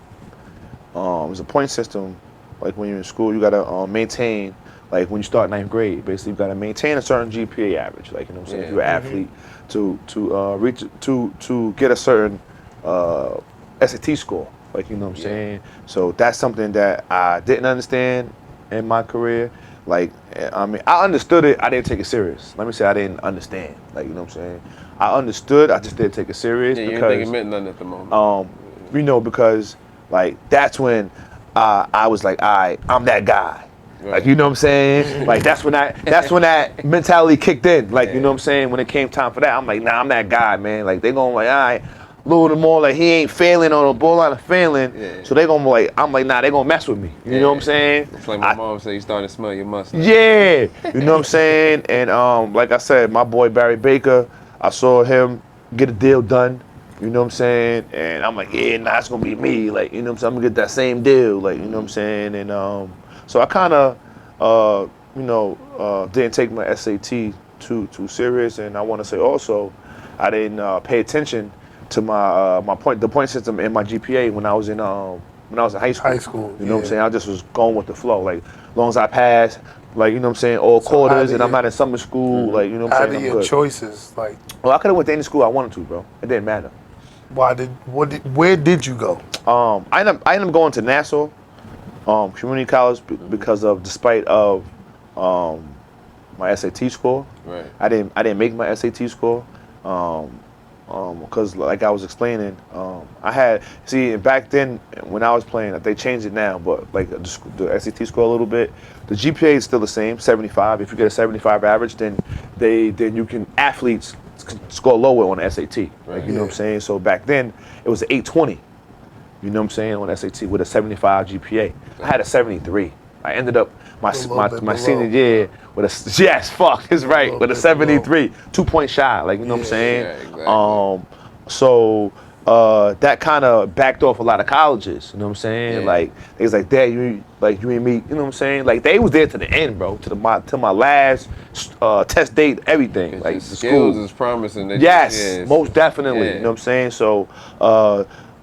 There's a point system. Like, when you're in school, you gotta maintain. Like, when you start ninth grade, basically you gotta maintain a certain GPA average. Like, you know what I'm saying? If you're an athlete, to reach to get a certain SAT score. Like, you know what I'm saying? So that's something that I didn't understand in my career. Like, I mean, I understood it. I didn't take it serious. Let me say I didn't understand. Like, you know what I'm saying? I understood. I just didn't take it serious Yeah, you because, didn't think it meant nothing at the moment. you know, because like that's when I was like, all right, I'm that guy. Right. Like, you know what I'm saying? Like that's when that mentality kicked in. Like, you know what I'm saying? When it came time for that, I'm like, nah, I'm that guy, man. Like they gonna like, all right, lure them more like he ain't failing on a borderline of failing. Yeah. So they gonna like, I'm like, nah, they gonna mess with me. You know what I'm saying? It's like my mom said, you starting to smell your mustache. Yeah, you know what I'm saying? And like I said, my boy Barry Baker, I saw him get a deal done. You know what I'm saying? And I'm like, yeah, nah, it's gonna be me. Like, you know what I'm saying? I'm gonna get that same deal. Like, you know what I'm saying? And so I kind of, didn't take my SAT too serious. And I want to say also, I didn't pay attention to my the point system in my GPA when I was in high school. High school, You know what I'm yeah. saying? I just was going with the flow. Like, as long as I pass, like, you know what I'm saying, all So quarters, how and do I'm you- not in summer school, like, you know what I'm Out saying, of I'm your good. choices, like, Well, I could have went to any school I wanted to, bro. It didn't matter. where did you go? I ended up going to Nassau Community College because of, despite of my SAT score. Right. I didn't make my SAT score. Because like I was explaining, back then when I was playing, they changed it now, but like the SAT score a little bit, the GPA is still the same, 75. If you get a 75 average, then you can athletes score lower on the SAT. Like, you know what I'm saying? So back then it was 820. You know what I'm saying, on SAT with a 75 GPA. I had a 73. I ended up my little bit below. senior year with a it's right, little with a bit 73, 2 points shy. Like, you know what I'm Yeah, saying? yeah, exactly. So that kind of backed off a lot of colleges. You know what I'm saying? Yeah. Like they was like, Dad, you and me. You know what I'm saying? Like they was there to the end, bro. To my last test date, everything. It's Like just the skills school. is promising. That Yes, most definitely. Yeah. You know what I'm saying? So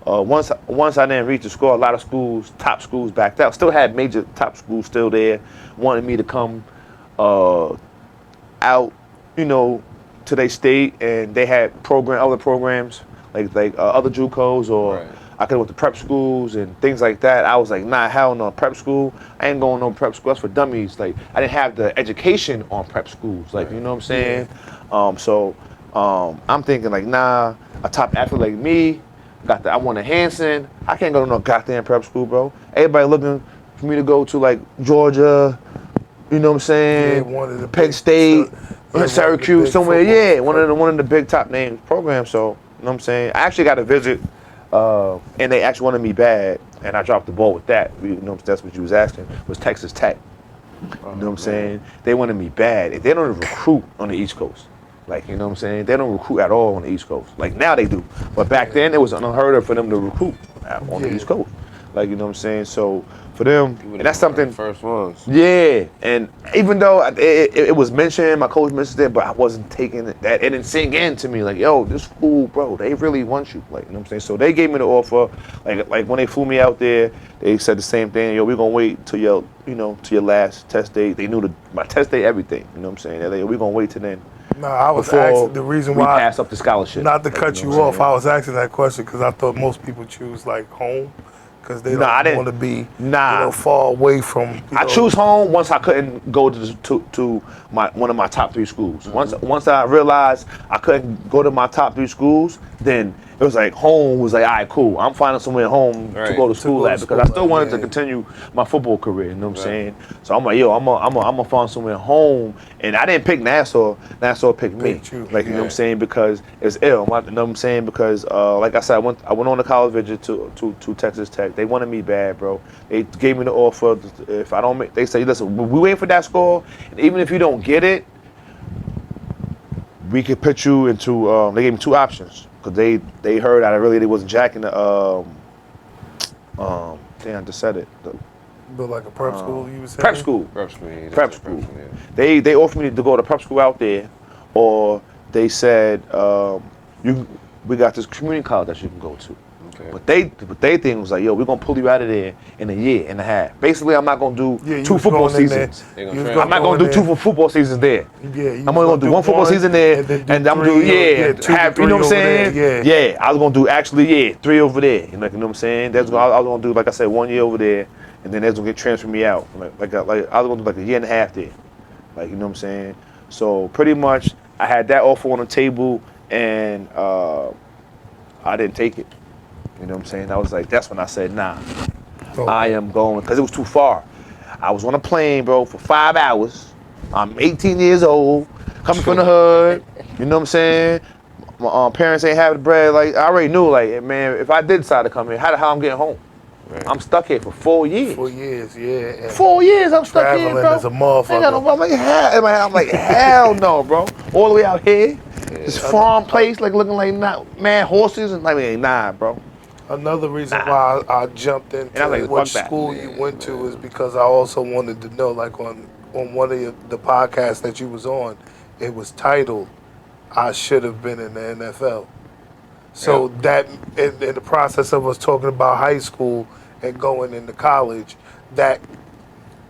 once I didn't reach the score, a lot of schools, top schools backed out. Still had major top schools still there, wanted me to come out, you know, to their state, and they had other programs like other JUCOs, or Right. I could have went to prep schools and things like that. I was like, nah, hell no, prep school. I ain't going no prep school. That's for dummies. Like I didn't have the education on prep schools. Like, you know what I'm saying? I'm thinking like, nah, a top athlete like me, I want a Hansen. I can't go to no goddamn prep school, bro. Everybody looking for me to go to like Georgia, you know what I'm saying? Yeah, one of the Penn big- State, one of the Syracuse, big somewhere. football Yeah, one of the big top name programs. So, you know what I'm saying? I actually got a visit, and they actually wanted me bad, and I dropped the ball with that. You know, that's what you was asking. Was Texas Tech? You know what I'm saying? They wanted me bad. They don't even recruit on the East Coast. Like, you know what I'm saying? They don't recruit at all on the East Coast. Like now they do, but back then it was unheard of for them to recruit on the Yeah. East Coast. Like, you know what I'm saying? So for them, and that's One of the something. first ones. Yeah, and even though it was mentioned, my coach mentioned it, but I wasn't taking it. That it didn't sink in to me. Like, yo, this school, bro, they really want you. Like, you know what I'm saying? So they gave me the offer. Like when they flew me out there, they said the same thing. Yo, we're gonna wait till your last test date. They knew my test date, everything. You know what I'm saying? They're like, we're gonna wait till then. No, I was Before asking the reason we why. pass up the scholarship. Not to Like, cut know you what I'm off, saying? I was asking that question because I thought most people choose like home because they Nah, I don't didn't- want to be, Nah. far away from. I choose home once I couldn't go to my one of my top 3 schools. Once I realized I couldn't go to my top 3 schools, then it was like home was like, all right, cool. I'm finding somewhere home to Right. go to school at because I still wanted to yeah. continue my football career. You know what I'm Right. saying? So I'm like, yo, I'm gonna find somewhere home, and I didn't pick Nassau. Nassau picked me. Picked you, Like, you know what I'm yeah. saying? Because it's ill. You know what I'm saying? Because like I said, I went on a college visit to Texas Tech. They wanted me bad, bro. They gave me the offer. If I don't make, they say, listen, we waiting for that score, and even if you don't get it, we could put you into. They gave me 2 options because they heard I really wasn't jacking the. Damn, I just said it. But like a prep school, you was saying? Prep school. Prep school. Yeah, Prep that's a school. yeah. They offered me to go to prep school out there, or they said we got this community college that you can go to. Okay. But they thing was like, yo, we're gonna pull you out of there in a year and a half. Basically, I'm not gonna do Yeah, you 2 was football going in there. seasons. They gonna You was train. I'm not go gonna in do there. 2 football seasons there. Yeah, you I'm only gonna do 1 football season there, and I'm doing 2 to you 3 know what I'm over saying? there, yeah. I was gonna do actually 3 over there. You know what I'm saying? I was gonna do, like I said, 1 year over there, and then they're gonna transfer me out. Like I was gonna do like a year and a half there. Like, you know what I'm saying? So pretty much I had that offer on the table and I didn't take it. You know what I'm saying? I was like, that's when I said, nah, I Okay. am going, because it was too far. I was on a plane, bro, for 5 hours. I'm 18 years old, coming from the hood. You know what I'm saying? My parents ain't having the bread. Like, I already knew, like, man, if I did decide to come here, how the hell I'm getting home? Right. I'm stuck here for 4 years. 4 years, yeah. And 4 years I'm stuck here, traveling bro. as a I ain't got no, motherfucker. I'm like, hell no, bro. All the way out here, this Yeah. farm place, like looking like man horses and like, nah, bro. Another reason Nah. why I jumped And I was into like, which fuck that. school you Yeah, went to man. is because I also wanted to know, like on one of the podcasts that you was on, it was titled "I Should Have Been in the NFL." So Yep. that in the process of us talking about high school and going into college, that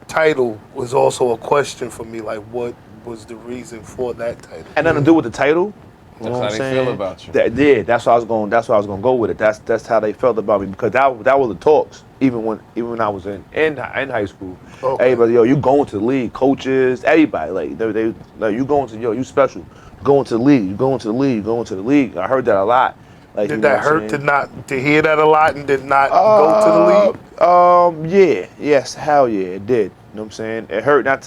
title was also a question for me. Like, what was the reason for that title? Had nothing to do with the title. You know That's what how I'm they saying? feel about you. Yeah, that's what I was going. That's what I was going to go with it. That's how they felt about me, because that was the talks. Even when I was in high school, Okay. everybody, yo, you going to the league, coaches, everybody, like they like, you going to, yo, you special, you going to the league, you going to the league, you going to the league. I heard that a lot. Like, you Did know that what I'm hurt saying? to hear that a lot and did not go to the league? Yeah, yes, hell yeah, it did. You know what I'm saying? It hurt not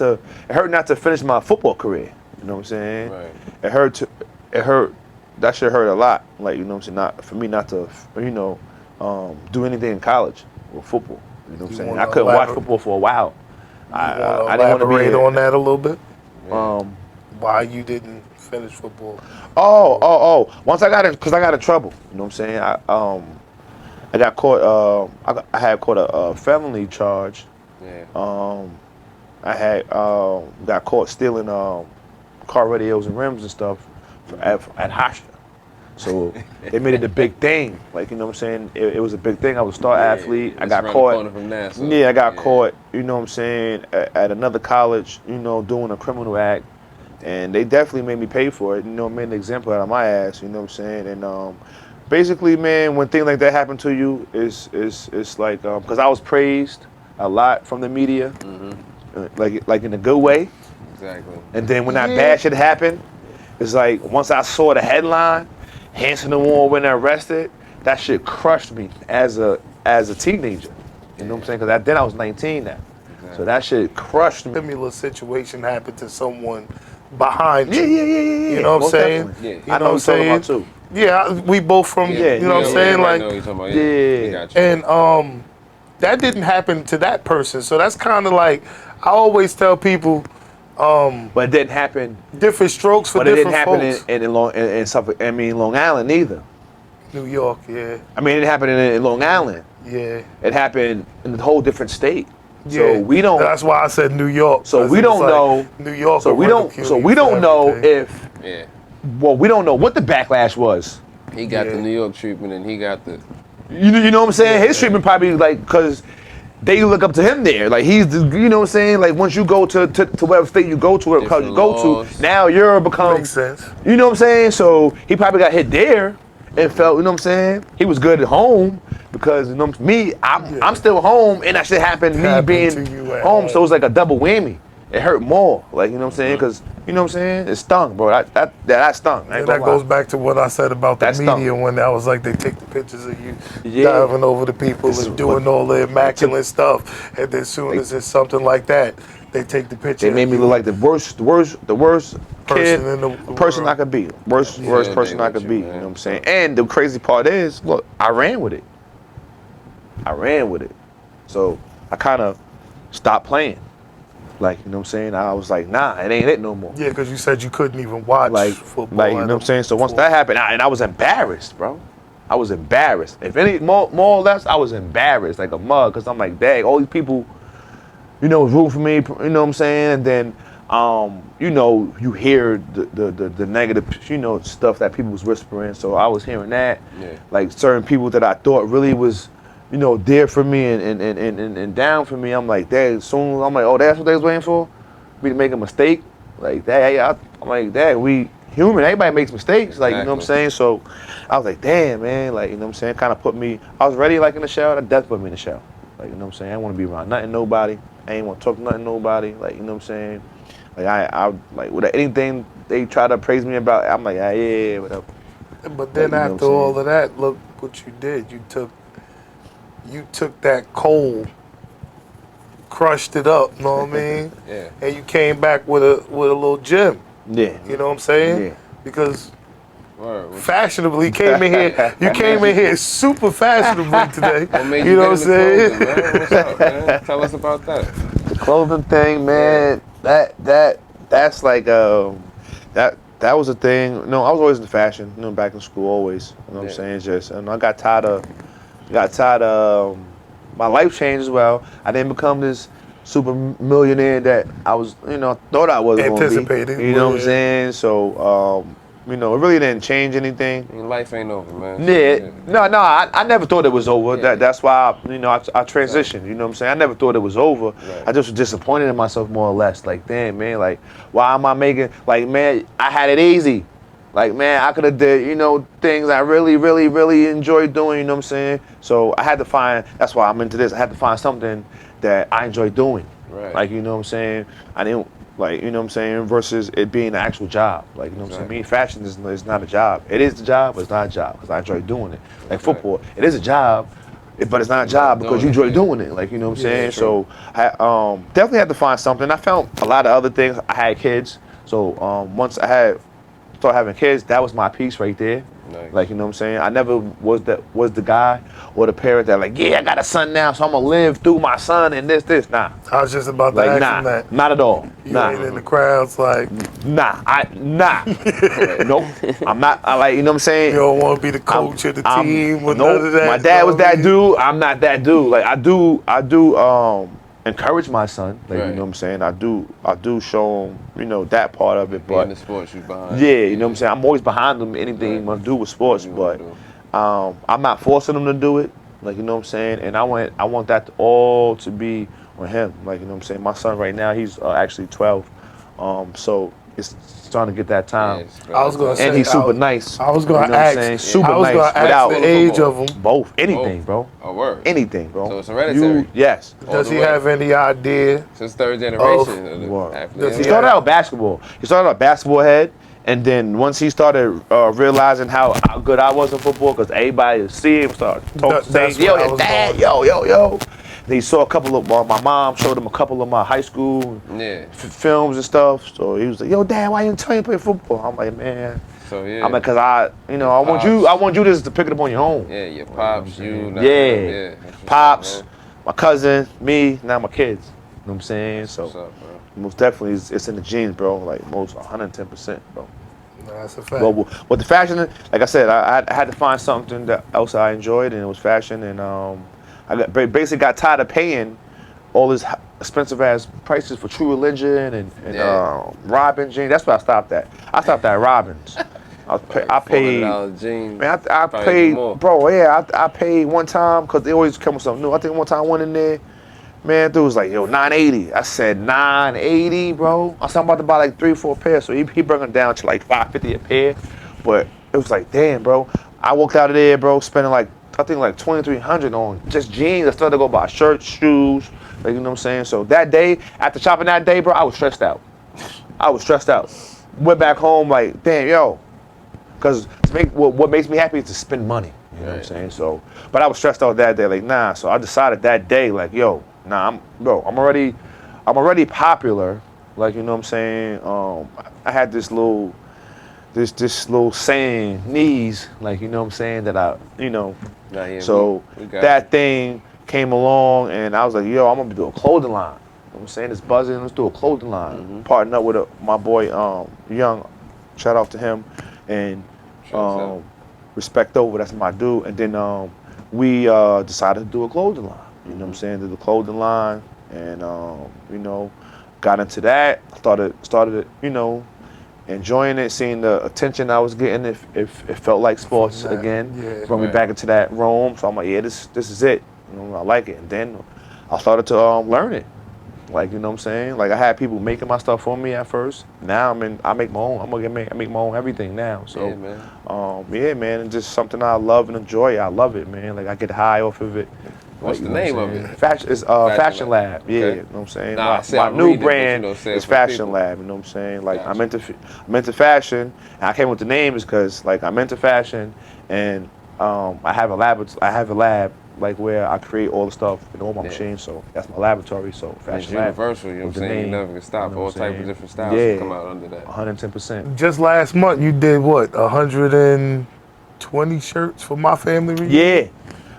to finish my football career. You know what I'm saying? Right. It hurt, that shit hurt a lot. Like, you know what I'm saying? Not for me not to, do anything in college or football. You know what I'm You saying? want I to couldn't watch elaborate? football for a while. You want to I didn't want to be elaborate here. on that a little bit? Yeah. Why you didn't finish football? Once I got in, cause I got in trouble. You know what I'm saying? I got caught. I had caught a felony charge. Yeah. I had got caught stealing car radios and rims and stuff at Hofstra. So they made it a big thing. Like, you know what I'm saying? It was a big thing. I was a star athlete. I It's got around the caught. corner from NASA. Yeah, I got caught. You know what I'm saying? At another college. You know, doing a criminal act, and they definitely made me pay for it. You know, made an example out of my ass. You know what I'm saying? And basically, man, when things like that happen to you, it's like, because I was praised a lot from the media, like in a good way. Exactly. And then when that Yeah. bad shit happened, it's like, once I saw the headline, Hansen and Warren went arrested, that shit crushed me as a teenager. You know what I'm saying? Because then I was 19 now. So that shit crushed me. Similar situation happened to someone behind Yeah, you. yeah, yeah, yeah, yeah. You know what I'm Most saying? definitely. Yeah. You I know know what I'm what you're talking about saying? too. Yeah, we both from, Yeah, you know what I'm saying? Everybody Like, know what you're talking about. Yeah. Yeah. We got you. and that didn't happen to that person. So that's kind of like, I always tell people, But it didn't happen. different strokes for But it didn't different happen folks. in Suffolk. I mean, Long Island either. New York, yeah, I mean, it happened in Long Island. yeah. It happened in a whole different state. Yeah, So we don't. That's why I said New York. So 'cause we it was don't like know. New York. So we don't. So we don't know if. Yeah. Well, we don't know what the backlash was. He got Yeah. the New York treatment and he got the. You know what I'm saying? His treatment probably like, because they look up to him there. Like, he's the, you know what I'm saying? Like, once you go to whatever state you go to, whatever college you go laws. to, now you're become. Makes sense. You know what I'm saying? So he probably got hit there and felt, you know what I'm saying? He was good at home because, you know, I'm still home, and that shit happened me Happened being to you at home. home. So it's like a double whammy. It hurt more, like, you know what I'm saying? Because, you know what I'm saying? It stung, bro. That stung. I ain't And gonna that goes lie. back to what I said about the That stunk. media when I was like, they take the pictures of you Yeah. diving over the people This is and doing what- all the immaculate stuff, and then as soon as it's something like that, they take the picture. They made me of look you. like the worst kid, Person in the person I world. could be. Worst Yeah, person they I with could you, be. You man. know what I'm saying? And the crazy part is, look, I ran with it. So I kind of stopped playing. Like, you know what I'm saying? I was like, nah, it ain't it no more. Yeah, because you said you couldn't even watch football. You know what I'm saying? So once that happened, I was embarrassed, bro. I was embarrassed. If any more or less, I was embarrassed like a mug, because I'm like, dang, all these people, you know, was rooting for me. You know what I'm saying? And then, you know, you hear the negative, you know, stuff that people was whispering. So I was hearing that, Yeah. like certain people that I thought really was, you know, there for me and down for me. I'm like, dang. Soon I'm like, oh, that's what they was waiting for, me to make a mistake. Like that. I'm like, dang, we human. Everybody makes mistakes. Like, you know what I'm Exactly. saying? So I was like, damn, man. Like, you know what I'm saying? Kind of put me. I was ready, like, in the shower. That death put me in the shower. Like, you know what I'm saying? I didn't want to be around nothing, nobody. I ain't want to talk to nothing, nobody. Like, you know what I'm saying? Like I like with anything they try to praise me about, I'm like, yeah, whatever. But Like, then you know what after I'm all saying? of that, look what you did. You took that coal, crushed it up, know what I mean? Yeah. And you came back with a little gem. Yeah, You know what I'm saying? yeah. Because Word. fashionably came in here, you came in here super fashionably today. What made You you know get what I'm into saying? clothing, man? What's up, man? Tell us about that. The clothing thing, Yeah. man. That's like that was a thing. No, I was always in fashion. Back in school, always. You know what I'm Yeah. saying? Just and I got tired of my life changed as well. I didn't become this super millionaire that I was, thought I was going to be. Anticipated. You know what I'm Where saying? So, it really didn't change anything. I mean, life ain't over, man. So, Yeah, yeah. no, I never thought it was over. Yeah. That's why I transitioned. You know what I'm saying? I never thought it was over. Right. I just was disappointed in myself more or less. Like, damn, man, like, why am I making? Like, man, I had it easy. Like, man, I could have did things I really, really, really enjoyed doing. You know what I'm saying? So I had to find. That's why I'm into this. I had to find something that I enjoy doing. Right. Like, you know what I'm saying? I didn't. Like, you know what I'm saying, versus it being an actual job. Like, you know what I'm saying? Me, fashion is not a job. It is the job, but it's not a job because I enjoy doing it. Like football, it is a job, but it's not a job because you enjoy doing it. Like, you know what I'm saying? true. So I definitely had to find something. I found a lot of other things. I had kids. So once I started having kids, that was my piece right there. Nice. Like, you know what I'm saying? I never was the guy or the parent that like, yeah, I got a son now, so I'm gonna live through my son and this. Nah. I was just about to Like, ask nah, him that. not at all. You Nah. ain't in the crowds like Nah. Nope. I'm not. I like. You know what I'm saying? you don't want to be the coach of the team or nope. none of that. My you dad know was what I that mean? dude. I'm not that dude. Like I do encourage my son. Like you Right. know what I'm saying. I do show him that part of it. Being in But the sports, you behind. yeah, you know what I'm saying. I'm always behind him. Anything he Right. want to do with sports, Whatever but you wanna do. I'm not forcing him to do it. Like you know what I'm saying. And I want that all to be on him. Like you know what I'm saying. My son right now he's actually 12. So it's starting to get that time. Yeah, it's I was gonna And say he's super nice. I was You know gonna what I'm ask. saying? Super I was nice. gonna ask Without the age of him. both. Anything, Both. bro. Oh, word. Anything, bro. So it's hereditary. Yes. All Does the he way. have any idea? Since third generation of the Word. athlete. Does He he started have- out basketball. He started out basketball head, and then once he started realizing how good I was in football, because everybody would see him, start talking, saying, That's "Yo, where I your was dad, going. yo." And he saw a couple of my mom showed him a couple of my high school Yeah. films and stuff. So he was like, "Yo, dad, why you tell you play football?" I'm like, "Man." So yeah. I'm like, cause I Pops. want you just to pick it up on your own. Yeah, your pops, you, not Yeah. him. Yeah. That's what's Pops, up, man. my cousin, me, now my kids. You know what I'm saying? That's So what's up, bro. most definitely it's in the genes, bro. Like most 110%, bro. No, that's a fact. But with the fashion, like I said, I had to find something that else I enjoyed, and it was fashion. And basically got tired of paying all this expensive ass prices for True Religion and Yeah. Robin jeans. That's where I stopped at. I stopped at Robin's. I paid. $400 jeans. Man, I probably paid, more. bro. Yeah, I paid one time because they always come with something new. I think one time I went in there, man, dude was like, yo, 980. I said 980, bro. I said I'm about to buy like 3 or 4 pairs, so he brought them down to like 550 a pair. But it was like, damn, bro. I walked out of there, bro, spending like I think like 2,300 on just jeans. I started to go buy shirts, shoes, like you know what I'm saying. So that day, after shopping that day, bro, I was stressed out. Went back home like, damn, yo. Because what makes me happy is to spend money. You know what I'm saying? So, but I was stressed out that day, like, nah. So I decided that day, like, yo, nah, I'm already popular. Like, you know what I'm saying? I had this little saying, knees, like, you know what I'm saying, that Nah, yeah, so we got that thing came along, and I was like, yo, I'm gonna do a clothing line. You know what I'm saying? It's buzzing, let's do a clothing line. Partner up with my boy, Young, shout out to him, and Respect Over, that's my dude. And then we decided to do a clothing line. You know what I'm saying? Did the clothing line, and got into that. Started, enjoying it, seeing the attention I was getting. It felt like sports again. Yeah. Brought me back into that room. So I'm like, yeah, this is it. I like it. And then I started to learn it. Like, you know what I'm saying? Like, I had people making my stuff for me at first. Now I make my own. I make my own everything now. So, Yeah, man. yeah, man, it's just something I love and enjoy. I love it, man. Like, I get high off of it. What's Like, the you know name what of I'm saying? it? Fashion Lab. Yeah, Okay. you know what I'm saying? Nah, I see, my I'm new reading it, but, brand say it is for the Fashion people. Lab. You know what I'm saying? Like Gotcha. I'm into fashion. And I came with the name is because like I'm into fashion, and I have a lab like where I create all the stuff in all my machines. So that's my laboratory. So It's Fashion Lab. universal, you know what I'm with the saying? You name, never can stop. you know what All I'm type of saying? different styles can come out under that. 110%. Just last month, you did what? 120 shirts for my family reunion. Yeah.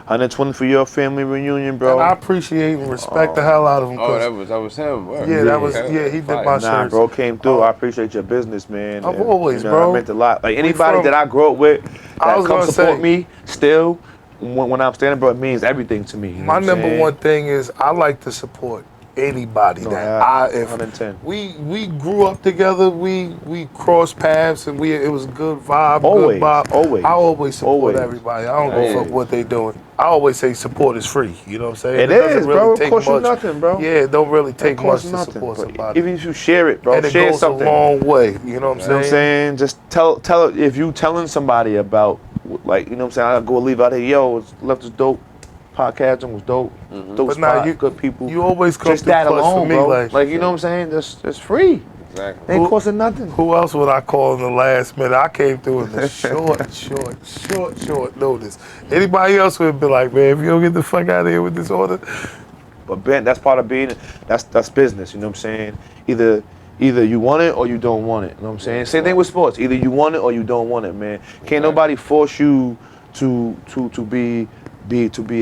120 for your family reunion, bro. And I appreciate and respect the hell out of him. Oh, that was him. Word. Yeah, that was Okay. he did Fire. my Nah, shirts. bro, came through. I appreciate your business, man. I've And, always, you know, bro. That meant a lot. Like anybody from- that I grew up with I that was come gonna support say- me still when I'm standing, bro, it means everything to me. You know My what I'm number saying? one thing is I like to support anybody No, that yeah, if 110. we grew up together, we crossed paths and it was good vibe, Always, good vibe. always, I always support always. everybody. I don't give a fuck Always. what they doing. I always say support is free. You know what I'm saying? It doesn't is, really bro. It take costs you much. nothing, bro. Yeah, it don't really It take much costs to nothing. support But somebody. even if you share it, bro, And it share goes something. a long way. You know what I'm You know what I'm saying? saying? Just tell if you telling somebody about, like, you know what I'm saying? I go leave out here, yo, left this dope podcasting was dope. Dope But now spot, good people. you always come Just through that clutch alone, for me, bro. like you know what I'm saying? That's free. Exactly. Ain't costing nothing. who else would I call in the last minute? I came through in the short notice. Anybody else would be like, man, if you don't get the fuck out of here with this order. But Ben, that's part of being. That's business. You know what I'm saying? Either you want it or you don't want it. You know what I'm saying? Same thing with sports. Either you want it or you don't want it, man. Can't nobody force you to be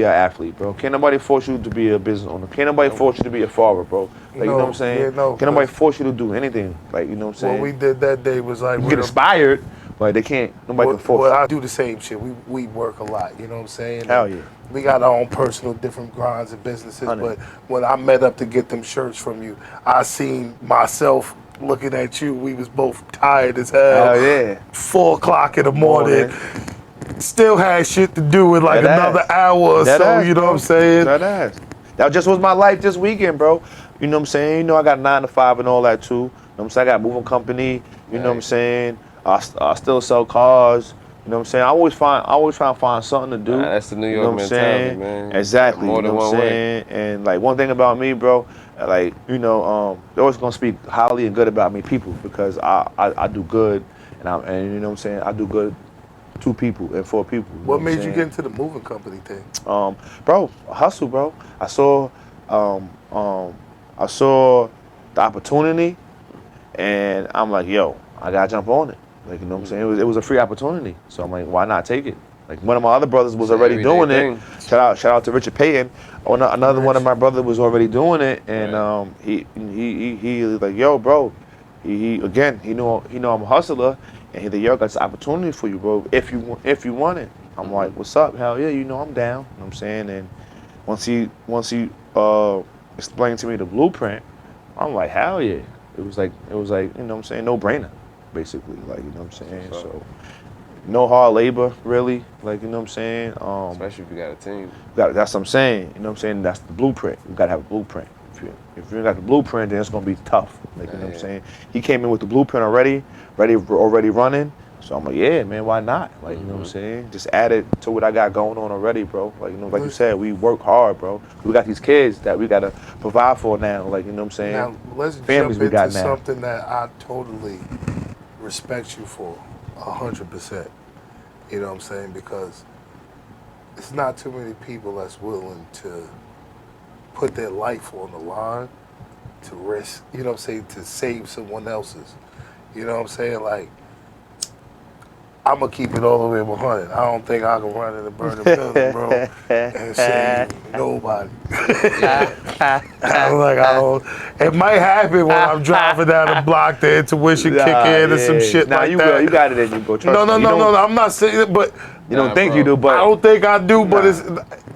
an athlete, bro. Can't nobody force you to be a business owner. Can't nobody force you to be a father, bro. Like, you know what I'm saying? Yeah, no, Can't nobody force you to do anything. Like, you know what I'm saying? What we did that day was like you get inspired, but they can't. Nobody can force you. I do the same shit. We work a lot, you know what I'm saying? Hell And yeah. we got our own personal different grinds and businesses, 100. but when I met up to get them shirts from you, I seen myself looking at you. We was both tired as hell. Hell yeah. 4 o'clock in the morning. Still had shit to do in like Dead another ass. hour or Dead so, ass, you know bro. what I'm saying? Dead ass. That just was my life this weekend, bro. You know what I'm saying? You know I got 9 to 5 and all that too. You know what I'm saying? I got a moving company. You know what I'm saying? I still sell cars. You know what I'm saying? I always try to find something to do. That's the New You York know what I'm mentality, saying? man. Exactly. More you know than what I'm one way. saying? And like one thing about me, bro, like, you know, they're always gonna speak highly and good about me, people, because I do good and you know what I'm saying? I do good 2 people and 4 people. You know What I'm made you saying? get into the moving company thing? Bro, hustle, bro. I saw the opportunity, and I'm like, yo, I gotta jump on it. Like, you know what I'm saying? It was a free opportunity, so I'm like, why not take it? Like, one of my other brothers was already everyday doing thing. it. Shout out to Richard Payton. Another one of my brothers was already doing it, and he was like, yo, bro. He know I'm a hustler, and he like, yo, got this opportunity for you, bro. If you want it, I'm like, what's up? Hell yeah, you know I'm down. You know what I'm saying? And once he explained to me the blueprint, I'm like, hell yeah. It was like, you know what I'm saying, no brainer, basically. Like, you know what I'm saying? So no hard labor, really. Like, you know what I'm saying? Especially if you got a team. That's what I'm saying. You know what I'm saying? That's the blueprint. You gotta have a blueprint. If you ain't got the blueprint, then it's gonna be tough. Like, you know what I'm saying? He came in with the blueprint already running. So I'm like, yeah, man, why not? Like, you know what I'm saying? Just add it to what I got going on already, bro. Like, you know, like you said, we work hard, bro. We got these kids that we gotta provide for now. Like, you know what I'm saying? Now let's Families jump we got into now. something that I totally respect you for, 100%. You know what I'm saying? Because it's not too many people that's willing to put their life on the line to risk, you know what I'm saying, to save someone else's. You know what I'm saying? Like, I'm going to keep it all the way 100. I don't think I can run in a burning building, bro, and save nobody. I'm like, it might happen when I'm driving down the block, the intuition kick in and some shit like that. You got it in you, bro. Trust me. No, I'm not saying it, but You don't think you do, but I don't think I do, but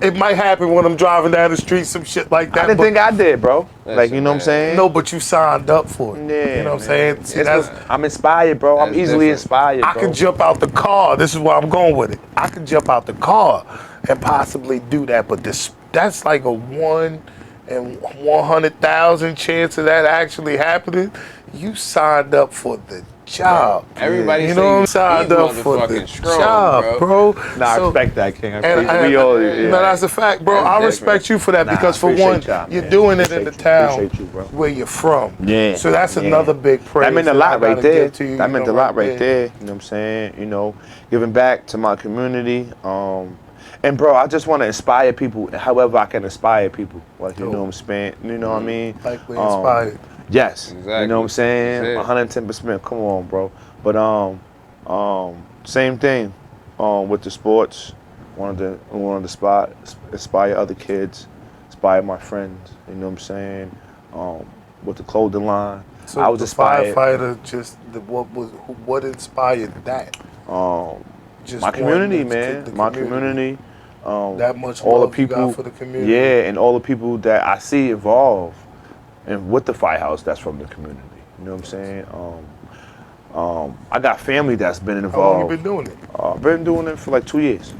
it might happen when I'm driving down the street, some shit like that. I didn't think I did, bro. Like, you know what I'm saying? No, but you signed up for it. Yeah, you know what I'm saying? See, I'm inspired, bro. I'm That's easily different. inspired, bro. I could jump out the car. This is where I'm going with it. I could jump out the car and possibly do that, but that's like a 1 in 100,000 chance of that actually happening. You signed up for the job. Everybody You say know what I'm you signed up for the motherfucking strong, job, bro. Nah, I So- respect that, King. No, that's a fact, bro. That's I different. respect you for that Nah, because for appreciate one, y'all, you're man. doing it in the Appreciate you. town Appreciate you, bro. where you're from. Yeah. So that's yeah. another big praise. That meant a I lot right gotta there. give to you, That you meant know, a lot right there. there. You know what I'm saying? You know, giving back to my community. And bro, I just want to inspire people however I can inspire people. Like, you know what I'm saying? You know what I mean? Like we inspired. Yes. Exactly. You know what I'm saying? That's it. 110%. Come on, bro. But same thing. With the sports, wanted to inspire other kids, inspire my friends. You know what I'm saying? With the clothing line, So I was the inspired. firefighter, what inspired that? Just My community, wanting to- man. the My community. That much All the love you people. got for the community. Yeah, and all the people that I see involved, and with the firehouse, that's from the community. You know what I'm saying? I got family that's been How long you involved. been doing it? I've been doing it for like 2 years.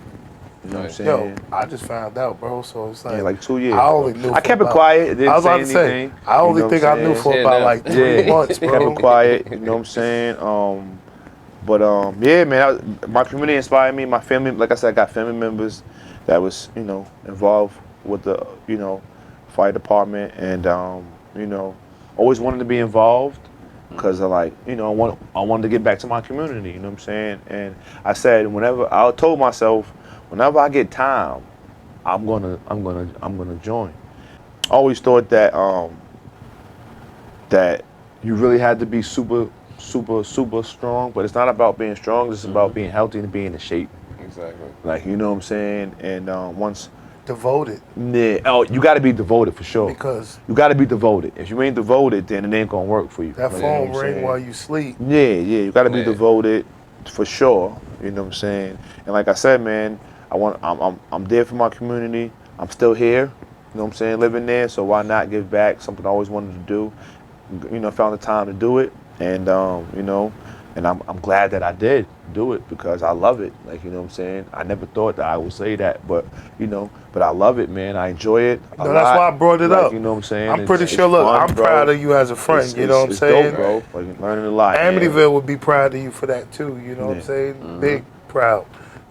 You know what I'm Nice. saying? Yo, I just found out, bro. So it's like, Yeah, like 2 years. I only bro. knew. I for kept it about- quiet. Didn't I was say about to say, anything. I only you know think what I I'm knew saying? for Yeah, about nah. like 3 months, Kept it bro. quiet. You know what I'm saying? But yeah, man. My community inspired me. My family, like I said, I got family members that was, involved with the, fire department, and always wanted to be involved because I wanted to get back to my community. You know what I'm saying? And I said, I told myself, whenever I get time, I'm gonna join. I always thought that that you really had to be super strong, but it's not about being strong. It's about being healthy and being in shape. Exactly. Like, you know what I'm saying? And once, Devoted, you got to be devoted for sure. because You got to be devoted. If you ain't devoted, then it ain't gonna work for you. that Like, you know phone what I'm ring saying? while you sleep. Yeah, you got to be Yeah. devoted for sure. You know what I'm saying? And like I said, man, I'm there for my community. I'm still here. You know what I'm saying? Living there, so why not give back? Something I always wanted to do. Found the time to do it, and and I'm glad that I did do it because I love it. Like, you know what I'm saying? I never thought that I would say that, but but I love it, man. I enjoy it a No, lot. that's why I brought it Like, up. you know what I'm saying? I'm pretty It's sure. Look, fun, I'm bro. proud of you as a friend. You know what I'm It's saying? dope, bro. Like, learning a lot. man. Amityville would be proud of you for that too. You know what I'm Yeah. saying? Big proud,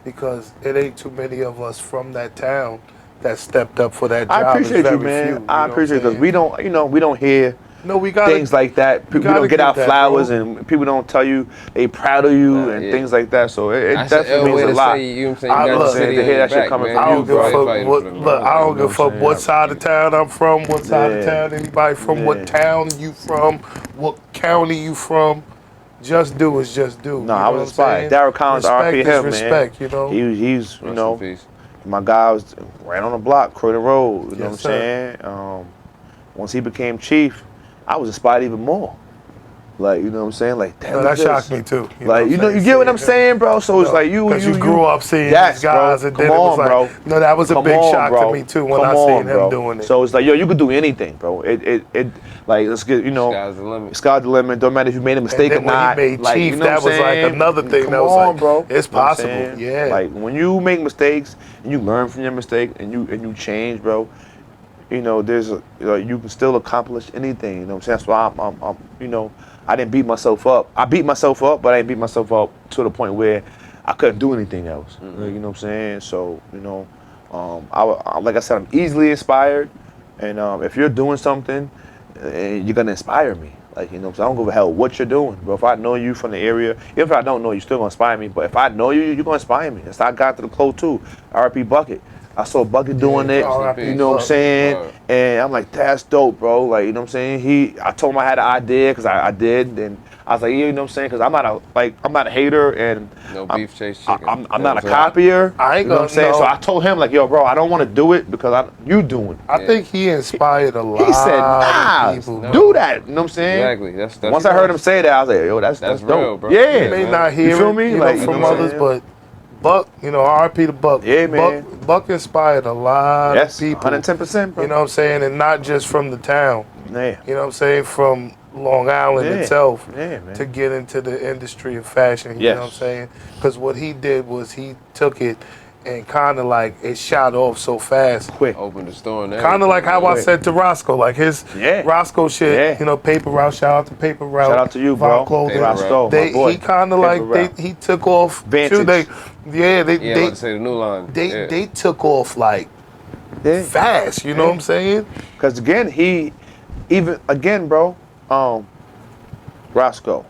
because it ain't too many of us from that town that stepped up for that job. I appreciate It's you, very man. few, you I know what I'm appreciate it because saying? we don't hear No, we got things like that. We gotta don't get give out that, flowers, bro. and people don't tell you they proud of you and yeah. things like that. So it That's an definitely ill means way a to lot. say, you know what I'm saying? I You got love the city to on hear your that shit back, coming man. from I you, don't give a bro. fuck Fighting what. for them Look, I don't brothers, give a You know fuck what what I'm side of town I'm from, what side of Yeah. town anybody from, Yeah. what town you from, what county you from. Just do is just do. No, you I know was what I'm inspired. saying? Daryl Collins, Respect RP is him, respect. man. You know. He's Rest in peace. my guy was right on the block, Croydon Road. You know Yes, what I'm saying? Once he became chief, I was inspired even more. Like, you know what I'm saying? Like, damn, No, look that at this. shocked me too. Like, what I'm you saying? get what I'm Seeing him. saying, bro? So it's like because you grew up seeing yes, these guys, bro. and Come then it was on, like, bro. no, that was a Come big on, shock bro. to me too when Come I on, seen him bro. doing it. So it's like, yo, you could do anything, bro. It like, let's get, Sky's the limit. sky's the limit. Don't matter if you made a and mistake or then when not. he made Like, chief, you know that what was I'm like saying? another thing. Come that was on, like, bro. it's You know what I'm possible. saying? Yeah. Like, when you make mistakes and you learn from your mistake and you change, bro. There's you can still accomplish anything. You know what I'm saying? That's why I'm I didn't beat myself up. I beat myself up, but I didn't beat myself up to the point where I couldn't do anything else. You know what I'm saying? So like I said, I'm easily inspired, and if you're doing something, you're gonna inspire me. Like, so I don't give a hell what you're doing, bro. If I know you from the area, even if I don't know you, still gonna inspire me. But if I know you, you're gonna inspire me. That's how I got to the clothes too. RP Bucket. I saw Bucket doing it. R.I.P. You know what I'm Buck. saying? Word. And I'm like, that's dope, bro. Like, you know what I'm saying? I told him I had an idea because I did, and I was like, yeah, you know what I'm saying? Because I'm not a hater, and No I'm, beef chase chicken. I'm not a So, copier. I ain't You know what I'm gonna saying? know. So I told him like, yo, bro, I don't want to do it because you doing it. I think he inspired a lot He said, of people. No. do that. You know what I'm saying? Exactly. That's Once I heard him say that, I was like, yo, that's That's dope. real, bro. Yeah, You may man. not hear You feel it, me? you Like, know, you from know what I'm others, saying? but Buck, R.I.P. to Buck. Yeah, man. Buck inspired a lot Yes, of people. 110%, bro. You know what I'm saying? And not just from the town. Yeah. You know what I'm saying? From Long Island Yeah. itself Yeah, man. to get into the industry of fashion. You know what I'm Yes. saying? Because what he did was he took it and kind of like it shot off so fast. Quick. Opened the store and Kind of like how I Quick. said to Roscoe, like his Yeah. Roscoe shit, Yeah. you know, Paper Route. Shout out to Paper Route. Shout out to you, Von bro. Clothing. Paper Roscoe, my boy. He kind of Paper like Route. he took off. Vantage. Too, they Yeah, I'm about to say the new line. they took off like Yeah. fast. You know Yeah. what I'm saying? Because again, bro, Roscoe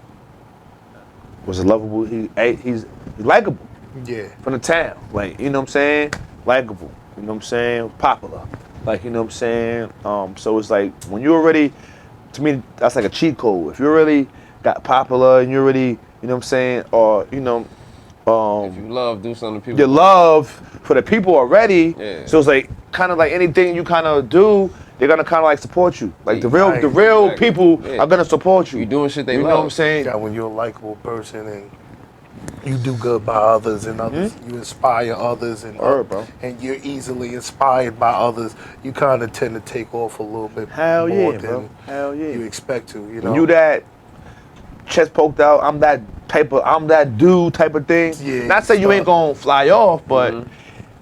was a lovable. He's likable Yeah. from the town. Like, you know what I'm saying? Likable. You know what I'm saying? Popular. Like, you know what I'm saying? So it's like when you already, to me, that's like a cheat code. If you already got popular and you already, you know what I'm saying, or you know, If you love, do something to people. your love for the people already. Yeah. So it's like kind of like anything you kind of do, they're gonna kind of like support you. Like the real Exactly. people Yeah. are gonna support you. You doing shit they You love. know what I'm saying? Yeah, when you're a likable person and you do good by others and others, you inspire others and Word, bro. and you're easily inspired by others, you kind of tend to take off a little bit Hell more yeah, than bro. Hell yeah. you expect to. You know, When you that chest poked out, I'm that dude type of thing. Yeah, Not say you ain't gonna fly off, but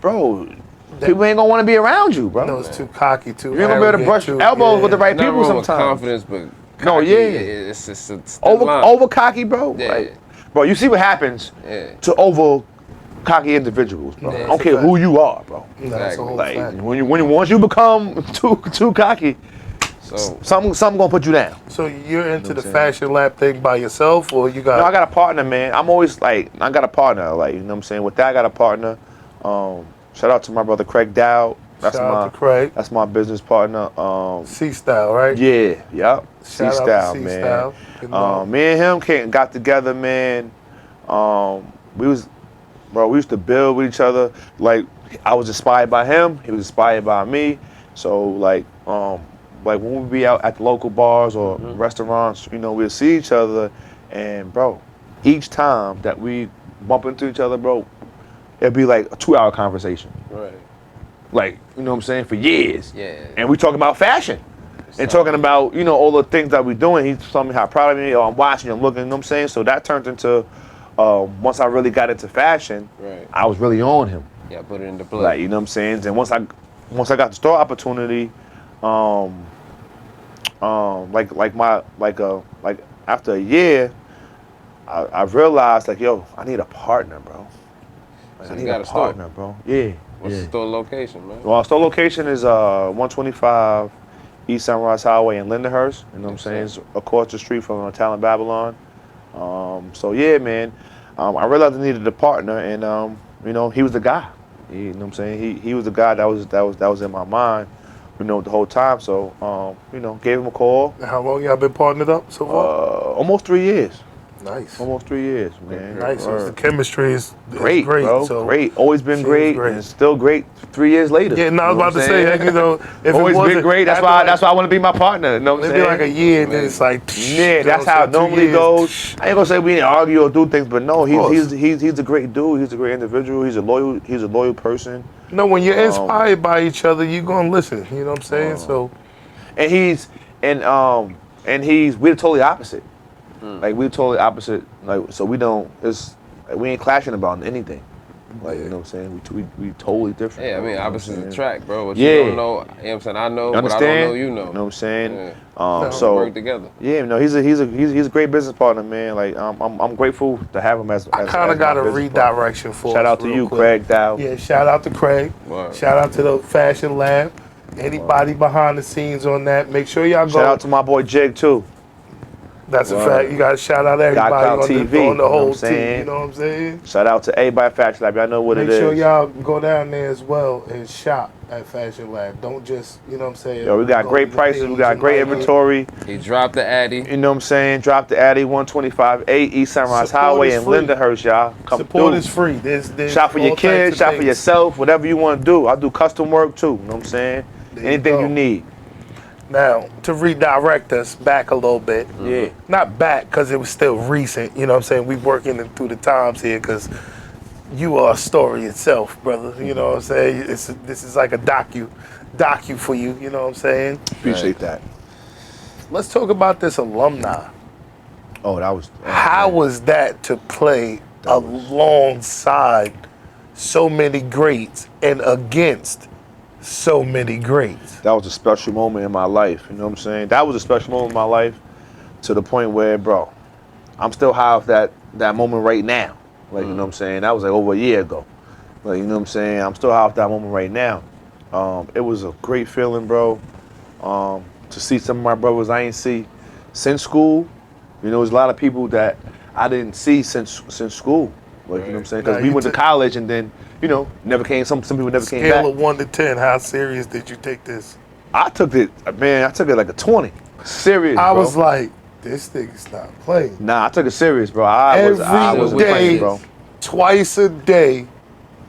bro, people ain't gonna want to be around you, bro. you know, it's too cocky, too. You ain't gonna be able to brush elbows with the right Not people wrong with sometimes. confidence, but No, cocky, yeah. It's a thin Over line. cocky, bro. Yeah. Like, bro, you see what happens Yeah. to over cocky individuals, bro. Yeah, I it's don't a care fact. who you are, bro. No, that's a whole Like fact. once you become too cocky, So something gonna put you down. So you're into the what I'm saying? fashion lab thing by yourself, or you got? No, I got a partner, man. I'm always like, I got a partner, like, you know what I'm saying? With that, I got a partner. Shout out to my brother Craig Dowd. That's Shout out to Craig. That's my business partner. C Style, right? Yeah, yep. C Shout out to Style, C man. Style. Good luck. Me and him got together, man. We used to build with each other. Like, I was inspired by him. He was inspired by me. So like when we be out at the local bars or restaurants, you know, we'll see each other, and bro, each time that we bump into each other, bro, it'd be like a 2-hour conversation. right. Like, you know what I'm saying, for years. Yeah. And we talking about fashion. And talking about, you know, all the things that we're doing. He's telling me how proud of me, or I'm watching, I'm looking, you know what I'm saying? So that turned into, once I really got into fashion, Right. I was really on him. Yeah, put it into play. Like, you know what I'm saying? And once I got the store opportunity, like after a year, I realized, like, yo, I need a partner, bro. Like, So I you need got a a store? partner, bro. Yeah. What's the store location, man? Well, our store location is 125 East Sunrise Highway in Lindenhurst. You know what I'm saying? It's across the street from Talent Babylon. So yeah, man. I realized I needed a partner, and you know, he was the guy. You know what I'm saying? He was the guy that was in my mind, you know, the whole time. So you know, gave him a call. How long y'all been partnered up so far? Almost 3 years. Nice. Almost 3 years, man. Nice. So the Word. chemistry is Great, great. bro. So Great. Always been seems great, great. and it's still great 3 years later. Yeah, no, I was You know about to what I'm say, saying? you know, if Always it wasn't, been great. That's why I want to be my partner. You know what I'm It'd saying? be like a year, and then it's like, Yeah, that's how it normally goes. I ain't gonna say we didn't argue or do things, but no, course. he's a great dude. He's a great individual. He's a loyal person. No, when you're inspired by each other, you're gonna listen. You know what I'm saying? So And we're totally opposite. Like we're totally opposite. Like so we ain't clashing about anything. Like you know what I'm saying? We totally different. Yeah, I bro, mean, you know what I'm opposites saying? attract, bro. What Yeah. you don't know, you know what I'm saying? I know, You but I understand? don't know, you know. You know what I'm saying? Yeah. So work together. yeah, no, he's a great business partner, man. Like I'm grateful to have him as I kind as of got my a business partner. redirection for Shout us out to real you, quick. Craig Dow. Yeah, shout out to Craig. Word. Shout out to the Fashion Lab. Anybody behind the scenes on that, make sure y'all go. Shout out to my boy Jig too. That's a Word. fact. You got to shout out everybody Cloud on TV, the you know what whole I'm team. saying? You know what I'm saying? Shout out to everybody at Fashion Lab. Y'all know what Make it is. sure y'all go down there as well and shop at Fashion Lab. Don't just, you know what I'm saying? Yo, we got go great to the prices. We page got and great like it. inventory. He dropped the Addy. You know what I'm saying? Drop the Addy 125 8 East Sunrise Support Highway is in free. Lindenhurst, y'all. Come Support through. is free. There's Shop for your all types kids, of shop for things. yourself, whatever you want to do. I do custom work too. You know what I'm saying? There you Anything go. you need. Now, to redirect us back a little bit. Yeah. Not back because it was still recent. You know what I'm saying? We working through the times here because you are a story itself, brother. You know what I'm saying? This is like a docu for you. You know what I'm saying? Appreciate that. Let's talk about this alumni. Oh, that was. How was that to play alongside so many greats and against so many greats. That was a special moment in my life. You know what I'm saying? That was a special moment in my life to the point where, bro, I'm still high off that moment right now. Like, you know what I'm saying? That was like over a year ago. Like, you know what I'm saying? I'm still high off that moment right now. It was a great feeling, bro. To see some of my brothers I ain't see since school. You know, there's a lot of people that I didn't see since school. Like, you know what I'm saying? Because Now, we you went to took- college and then, you know, never came. Some people never came Scale back. of 1 to 10, how serious did you take this? I took it like a 20. Serious, I bro. was like, this nigga's not playing. Nah, I took it serious, bro. I was Every playing, day, bro. twice a day,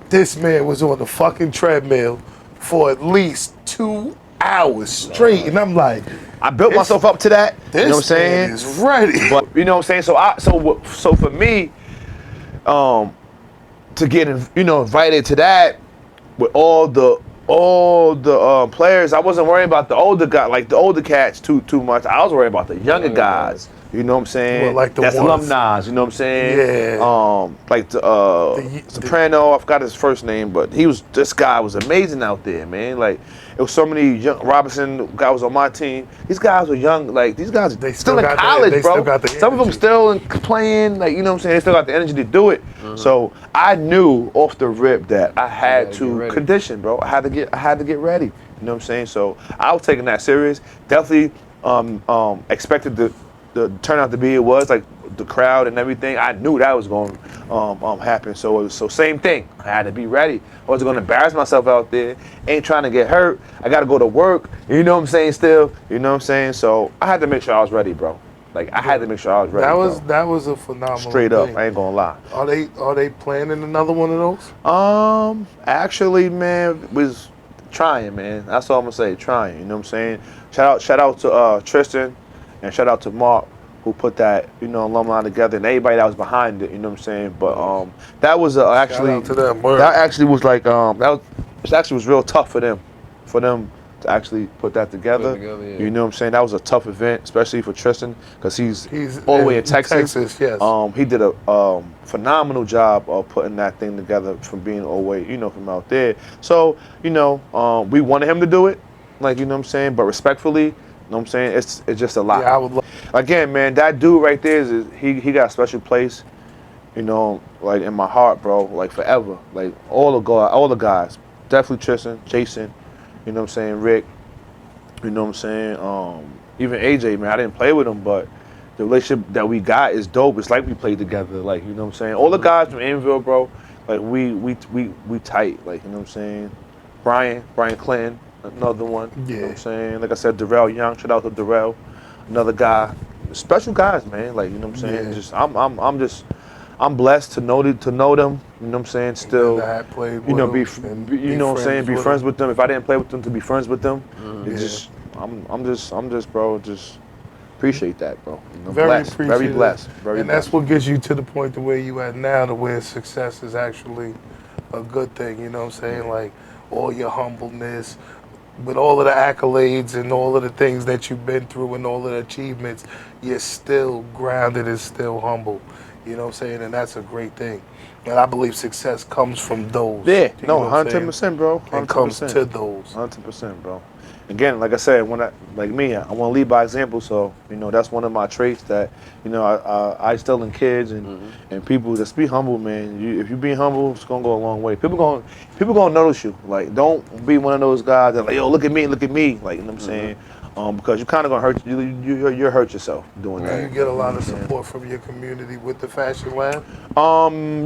this man was on the fucking treadmill for at least 2 hours straight. And I'm like, I built myself up to that. this You know what I'm man saying? is ready. But you know what I'm saying? So for me, to get invited to that with all the players, I wasn't worried about the older guy, like the older cats too much. I was worried about the younger guys. You know what I'm saying? Well, like the That's ones- alumni. You know what I'm saying? Yeah. Like the Soprano. I forgot his first name, but this guy was amazing out there, man. Like it was so many young. Robinson guy was on my team. These guys were young. Like these guys They still still in got the- college, they bro. still got the Some of them energy. still playing. Like you know what I'm saying? They still got the energy to do it. So I knew off the rip that I had gotta to get ready. condition, bro. I had to get ready. You know what I'm saying? So I was taking that serious. Definitely expected the turnout to be it was, like the crowd and everything. I knew that was going to happen. So same thing. I had to be ready. I wasn't going to embarrass myself out there. Ain't trying to get hurt. I got to go to work. You know what I'm saying? Still, you know what I'm saying? So I had to make sure I was ready, bro. Like I had to make sure I was ready. That was a phenomenal straight up. thing. I ain't gonna lie. Are they planning another one of those? Actually, man, was trying, man. That's all I'm gonna say. Trying. You know what I'm saying? Shout out to Tristan, and shout out to Mark who put that alumni together, and everybody that was behind it. You know what I'm saying? But that was actually out to them, word. that actually was like it actually was real tough for them to actually put that together. Yeah. You know what I'm saying? That was a tough event, especially for Tristan, because he's all the way in Texas. Yes. He did a phenomenal job of putting that thing together from being all the way, from out there. So, we wanted him to do it, like, you know what I'm saying? But respectfully, you know what I'm saying? It's just a lot. Yeah, I would love. Again, man, that dude right there is he got a special place, like in my heart, bro, like forever. Like all the guys, definitely Tristan, Jason, you know what I'm saying, Rick, you know what I'm saying, even AJ, man, I didn't play with him, but the relationship that we got is dope. It's like we played together, like, you know what I'm saying. All the guys from Anvil, bro, like we tight, like, you know what I'm saying. Brian Clinton, another one, you know what I'm saying. Like I said, Darrell Young, shout out to Darrell, another guy. Special guys, man, like, you know what I'm saying. Yeah. Just I'm blessed to know them, you know what I'm saying. Still, that I had played with you know, them and you know what I'm saying, be friends them. with them. If I didn't play with them, to be friends with them. Yeah. I'm just, bro, just appreciate that, bro. Very Blessed, appreciative. very blessed, very and blessed. that's what gets you to the point to where you at now, to where success is actually a good thing. You know what I'm saying? Like all your humbleness, with all of the accolades and all of the things that you've been through and all of the achievements, you're still grounded and still humble. You know what I'm saying? And that's a great thing. And I believe success comes from those. Yeah, You know no, what I'm saying? 110%, bro. 100%. It comes to those. 100%, bro. Again, like I said, I want to lead by example. So, that's one of my traits that, I instill in kids and people. Just be humble, man. If you be humble, it's gonna go a long way. People gonna notice you. Like, don't be one of those guys that like, yo, look at me. Like, you know what I'm saying? Because you're kind of gonna hurt you hurt yourself doing Do that. you get a lot of support from your community with the Fashion Lab?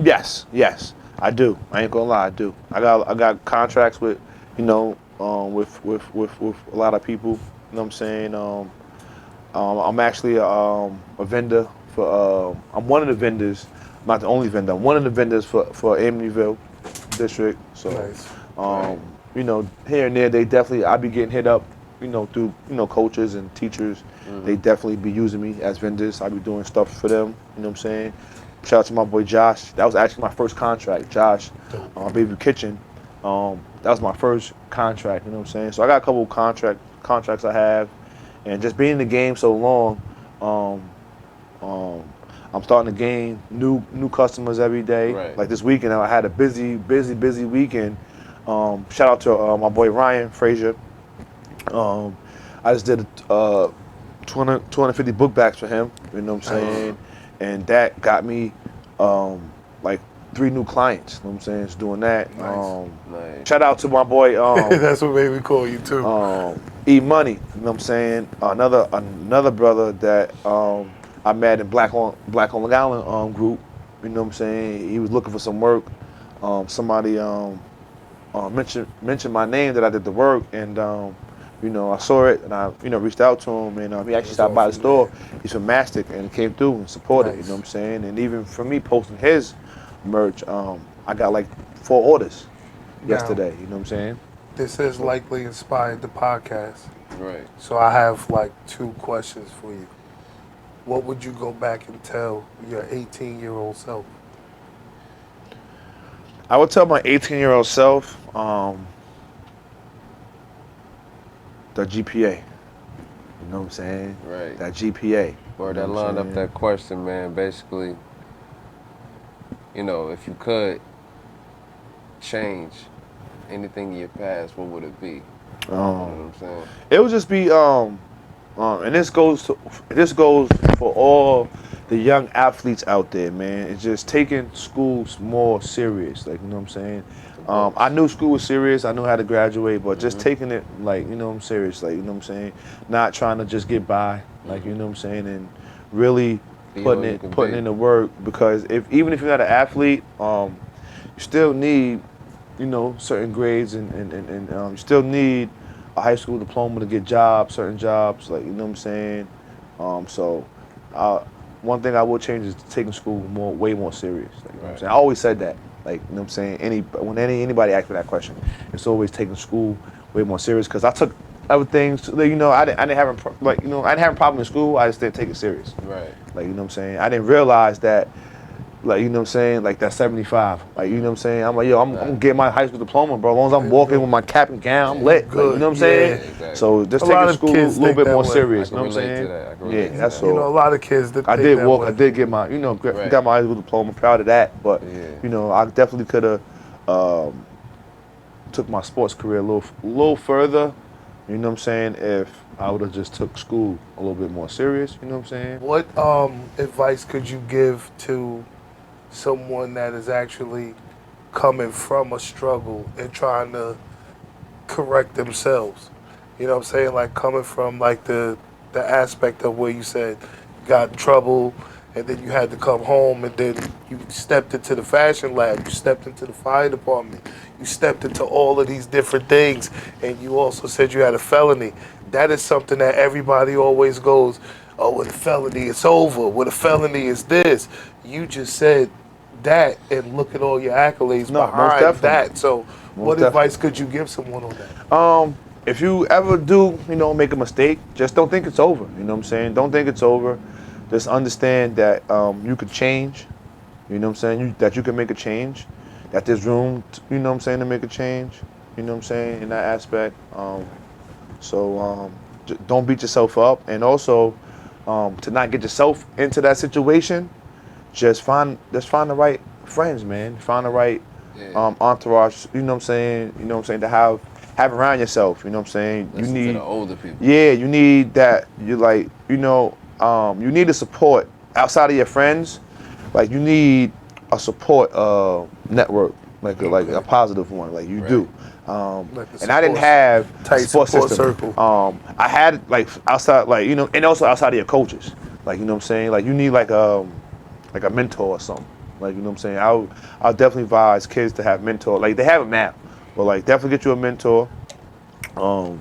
Yes, I do. I ain't gonna lie, I do. I got contracts with, with a lot of people. You know what I'm saying? I'm actually a vendor for. I'm one of the vendors, not the only vendor. I'm one of the vendors for Amityville district. So, Nice. here and there, I be getting hit up, through coaches and teachers. They definitely be using me as vendors. I be doing stuff for them. You know what I'm saying? Shout out to my boy Josh. That was actually my first contract. Josh, Baby Kitchen. That was my first contract. You know what I'm saying? So I got a couple of contracts I have, and just being in the game so long, I'm starting to gain new customers every day. Right. Like this weekend, I had a busy weekend. Shout out to my boy Ryan Frazier. I just did 250 book bags for him. You know what I'm Nice. saying? And that got me like 3 new clients. You know what I'm saying? Just doing that. Nice. Nice. Shout out to my boy That's what made me call you too. E Money. You know what I'm saying? Another brother that I met in Black on Long Island group. You know what I'm saying? He was looking for some work. Somebody mentioned my name that I did the work, and I saw it and I reached out to him, and he actually That's stopped by the awesome, store. man. He's from Mastic and came through and supported. You know what I'm Nice. saying? And even for me posting his merch, I got like 4 orders Now, yesterday. You know what I'm saying? this has likely inspired the podcast. Right. So I have like 2 questions for you. What would you go back and tell your 18-year-old self? I would tell my 18-year-old self the GPA. You know what I'm saying? Right. That GPA. Or You know that what I'm lined up saying? that question, man. Basically, if you could change anything in your past, what would it be? You know what I'm saying? It would just be and this goes for all the young athletes out there, man. It's just taking schools more serious, like you know what I'm saying. I knew school was serious. I knew how to graduate, but just taking it like I'm serious, like you know what I'm saying. Not trying to just get by, like you know what I'm saying, and really Be putting all you can putting be. in the work because even if you're not an athlete, you still need certain grades and you still need a high school diploma to get jobs, certain jobs, like you know what I'm saying. So one thing I will change is taking school way more serious. Like, you know what I'm Right. saying? I always said that. Like you know what I'm saying. Anybody asks me that question, it's always taking school way more serious because I took other things. I didn't have I didn't have a problem in school. I just didn't take it serious. Right. Like you know what I'm saying. I didn't realize that. Like, you know what I'm saying? Like that 75. Like, you know what I'm saying? I'm like, yo, I'm gonna get my high school diploma, bro. As long as I'm walking with my cap and gown, I'm Yeah. You lit. Like, you good. know what I'm Yeah, saying? Yeah. exactly. So just A taking lot of school a kids little think bit that more way. serious. I You know can what I'm relate to saying? that. I can Yeah, relate to that's that. all. A lot of kids that I think did that walk. way. I did get my, Right. got my high school diploma. Proud of that. But, Yeah. I definitely could have took my sports career a little further. You know what I'm saying? If I would have just took school a little bit more serious. You know what I'm saying? What advice could you give to someone that is actually coming from a struggle and trying to correct themselves? You know what I'm saying? Like coming from like the aspect of where you said you got in trouble and then you had to come home and then you stepped into the fashion lab, you stepped into the fire department, you stepped into all of these different things and you also said you had a felony. That is something that everybody always goes, oh, with a felony it's over, with a felony it's this. You just said that and look at all your accolades No, most behind definitely. that. So Most what advice definitely. could you give someone on that? If you ever do, make a mistake, just don't think it's over. You know what I'm saying? Don't think it's over. Just understand that you could change. You know what I'm saying? That you can make a change. That there's room, to make a change. You know what I'm saying? In that aspect. Don't beat yourself up. And also, to not get yourself into that situation, just find the right friends, man. Find the right Yeah. entourage. You know what I'm saying? You know what I'm saying? To have around yourself. You know what I'm saying? Listen to the older people. Yeah, you need that. You need the support outside of your friends. Like you need a support network, like a Okay. positive one, like you Right. do. Like a And I didn't support, have a tight support support system. circle. I had like outside, like and also outside of your coaches, like you know what I'm saying. Like you need like a mentor or something. Like you know what I'm saying. I'll definitely advise kids to have mentor. Like they have it now, but like definitely get you a mentor. And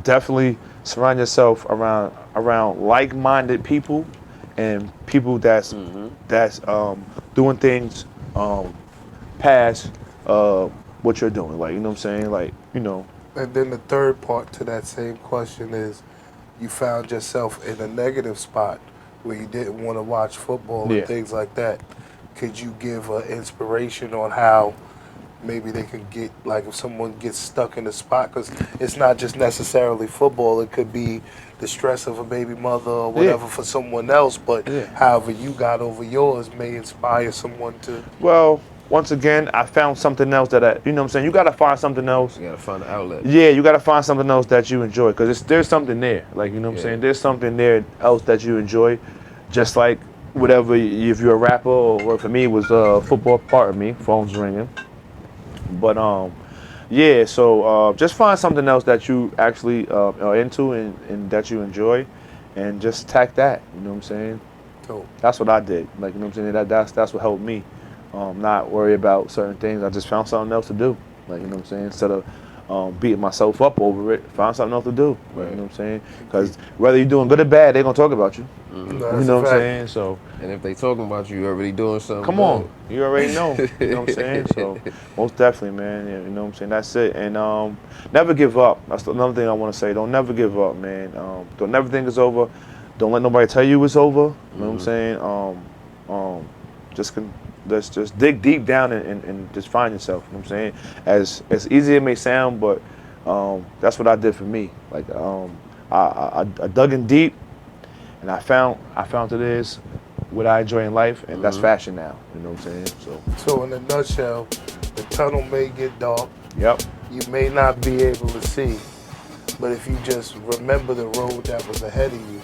definitely surround yourself around like-minded people and people that's doing things past what you're doing. Like you know what I'm saying. Like And then the third part to that same question is you found yourself in a negative spot where you didn't want to watch football and yeah. things like that. Could you give an inspiration on how maybe they could get, like if someone gets stuck in a spot, because it's not just necessarily football, it could be the stress of a baby mother or whatever for someone else, but however you got over yours may inspire someone to. Well, once again, I found something else that you know what I'm saying? You got to find something else. You gotta find an outlet. Yeah, you got to find something else that you enjoy, because there's something there. Like, you know what I'm saying? There's something there else that you enjoy, just like whatever, if you're a rapper, or for me, it was football part of me, phone's ringing. But, yeah, so just find something else that you actually are into and that you enjoy, and just tack that, you know what I'm saying? Dope. That's what I did. Like, you know what I'm saying? That's what helped me. Not worry about certain things. I just found something else to do. Like, you know what I'm saying? Instead of beating myself up over it, find something else to do. Like, you know what I'm saying? Because whether you're doing good or bad, they're going to talk about you. No, You that's know a what I'm fact. saying? So, And if they talking about you, you're already doing something. come on. You already know. You know what I'm saying? So, most definitely, man. Yeah, you know what I'm saying? That's it. And never give up. That's another thing I want to say. Don't never give up, man. Don't never think it's over. Don't let nobody tell you it's over. You know what I'm saying? Let's just dig deep down and just find yourself. You know what I'm saying? As easy as it may sound, but that's what I did for me. Like I dug in deep, and I found it is what I enjoy in life, and that's fashion now. You know what I'm saying? So in a nutshell, the tunnel may get dark. Yep. You may not be able to see, but if you just remember the road that was ahead of you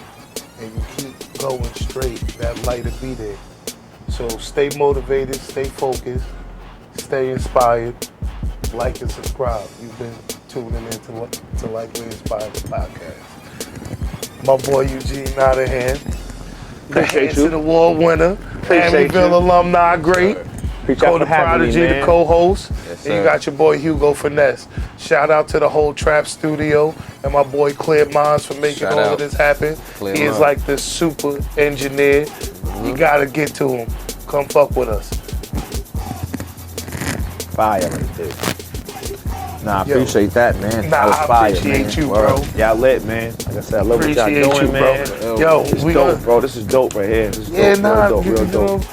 and you keep going straight, that light will be there. So stay motivated, stay focused, stay inspired, like and subscribe. You've been tuning in to Likely Inspired podcast. My boy Eugene Nottingham, the Hansen Award winner, Amityville alumni great. The Prodigy, the co-host, Yes, and you got your boy Hugo Finesse. Shout out to the whole Trap Studio and my boy Clear Minds for making Shout all out. of this happen. Clear He is Minds. like the super engineer. You gotta get to him. Come fuck with us. Fire right there. Nah, I Yo. appreciate that, man. Nah, That was I fire, appreciate man. you, Word. bro. Y'all lit, man. Like I said, I love what y'all Appreciate doing, you, man. bro. Yo, It's we dope, gonna, bro. This is dope right here. This is yeah, dope, nah, real dope, you real know, dope.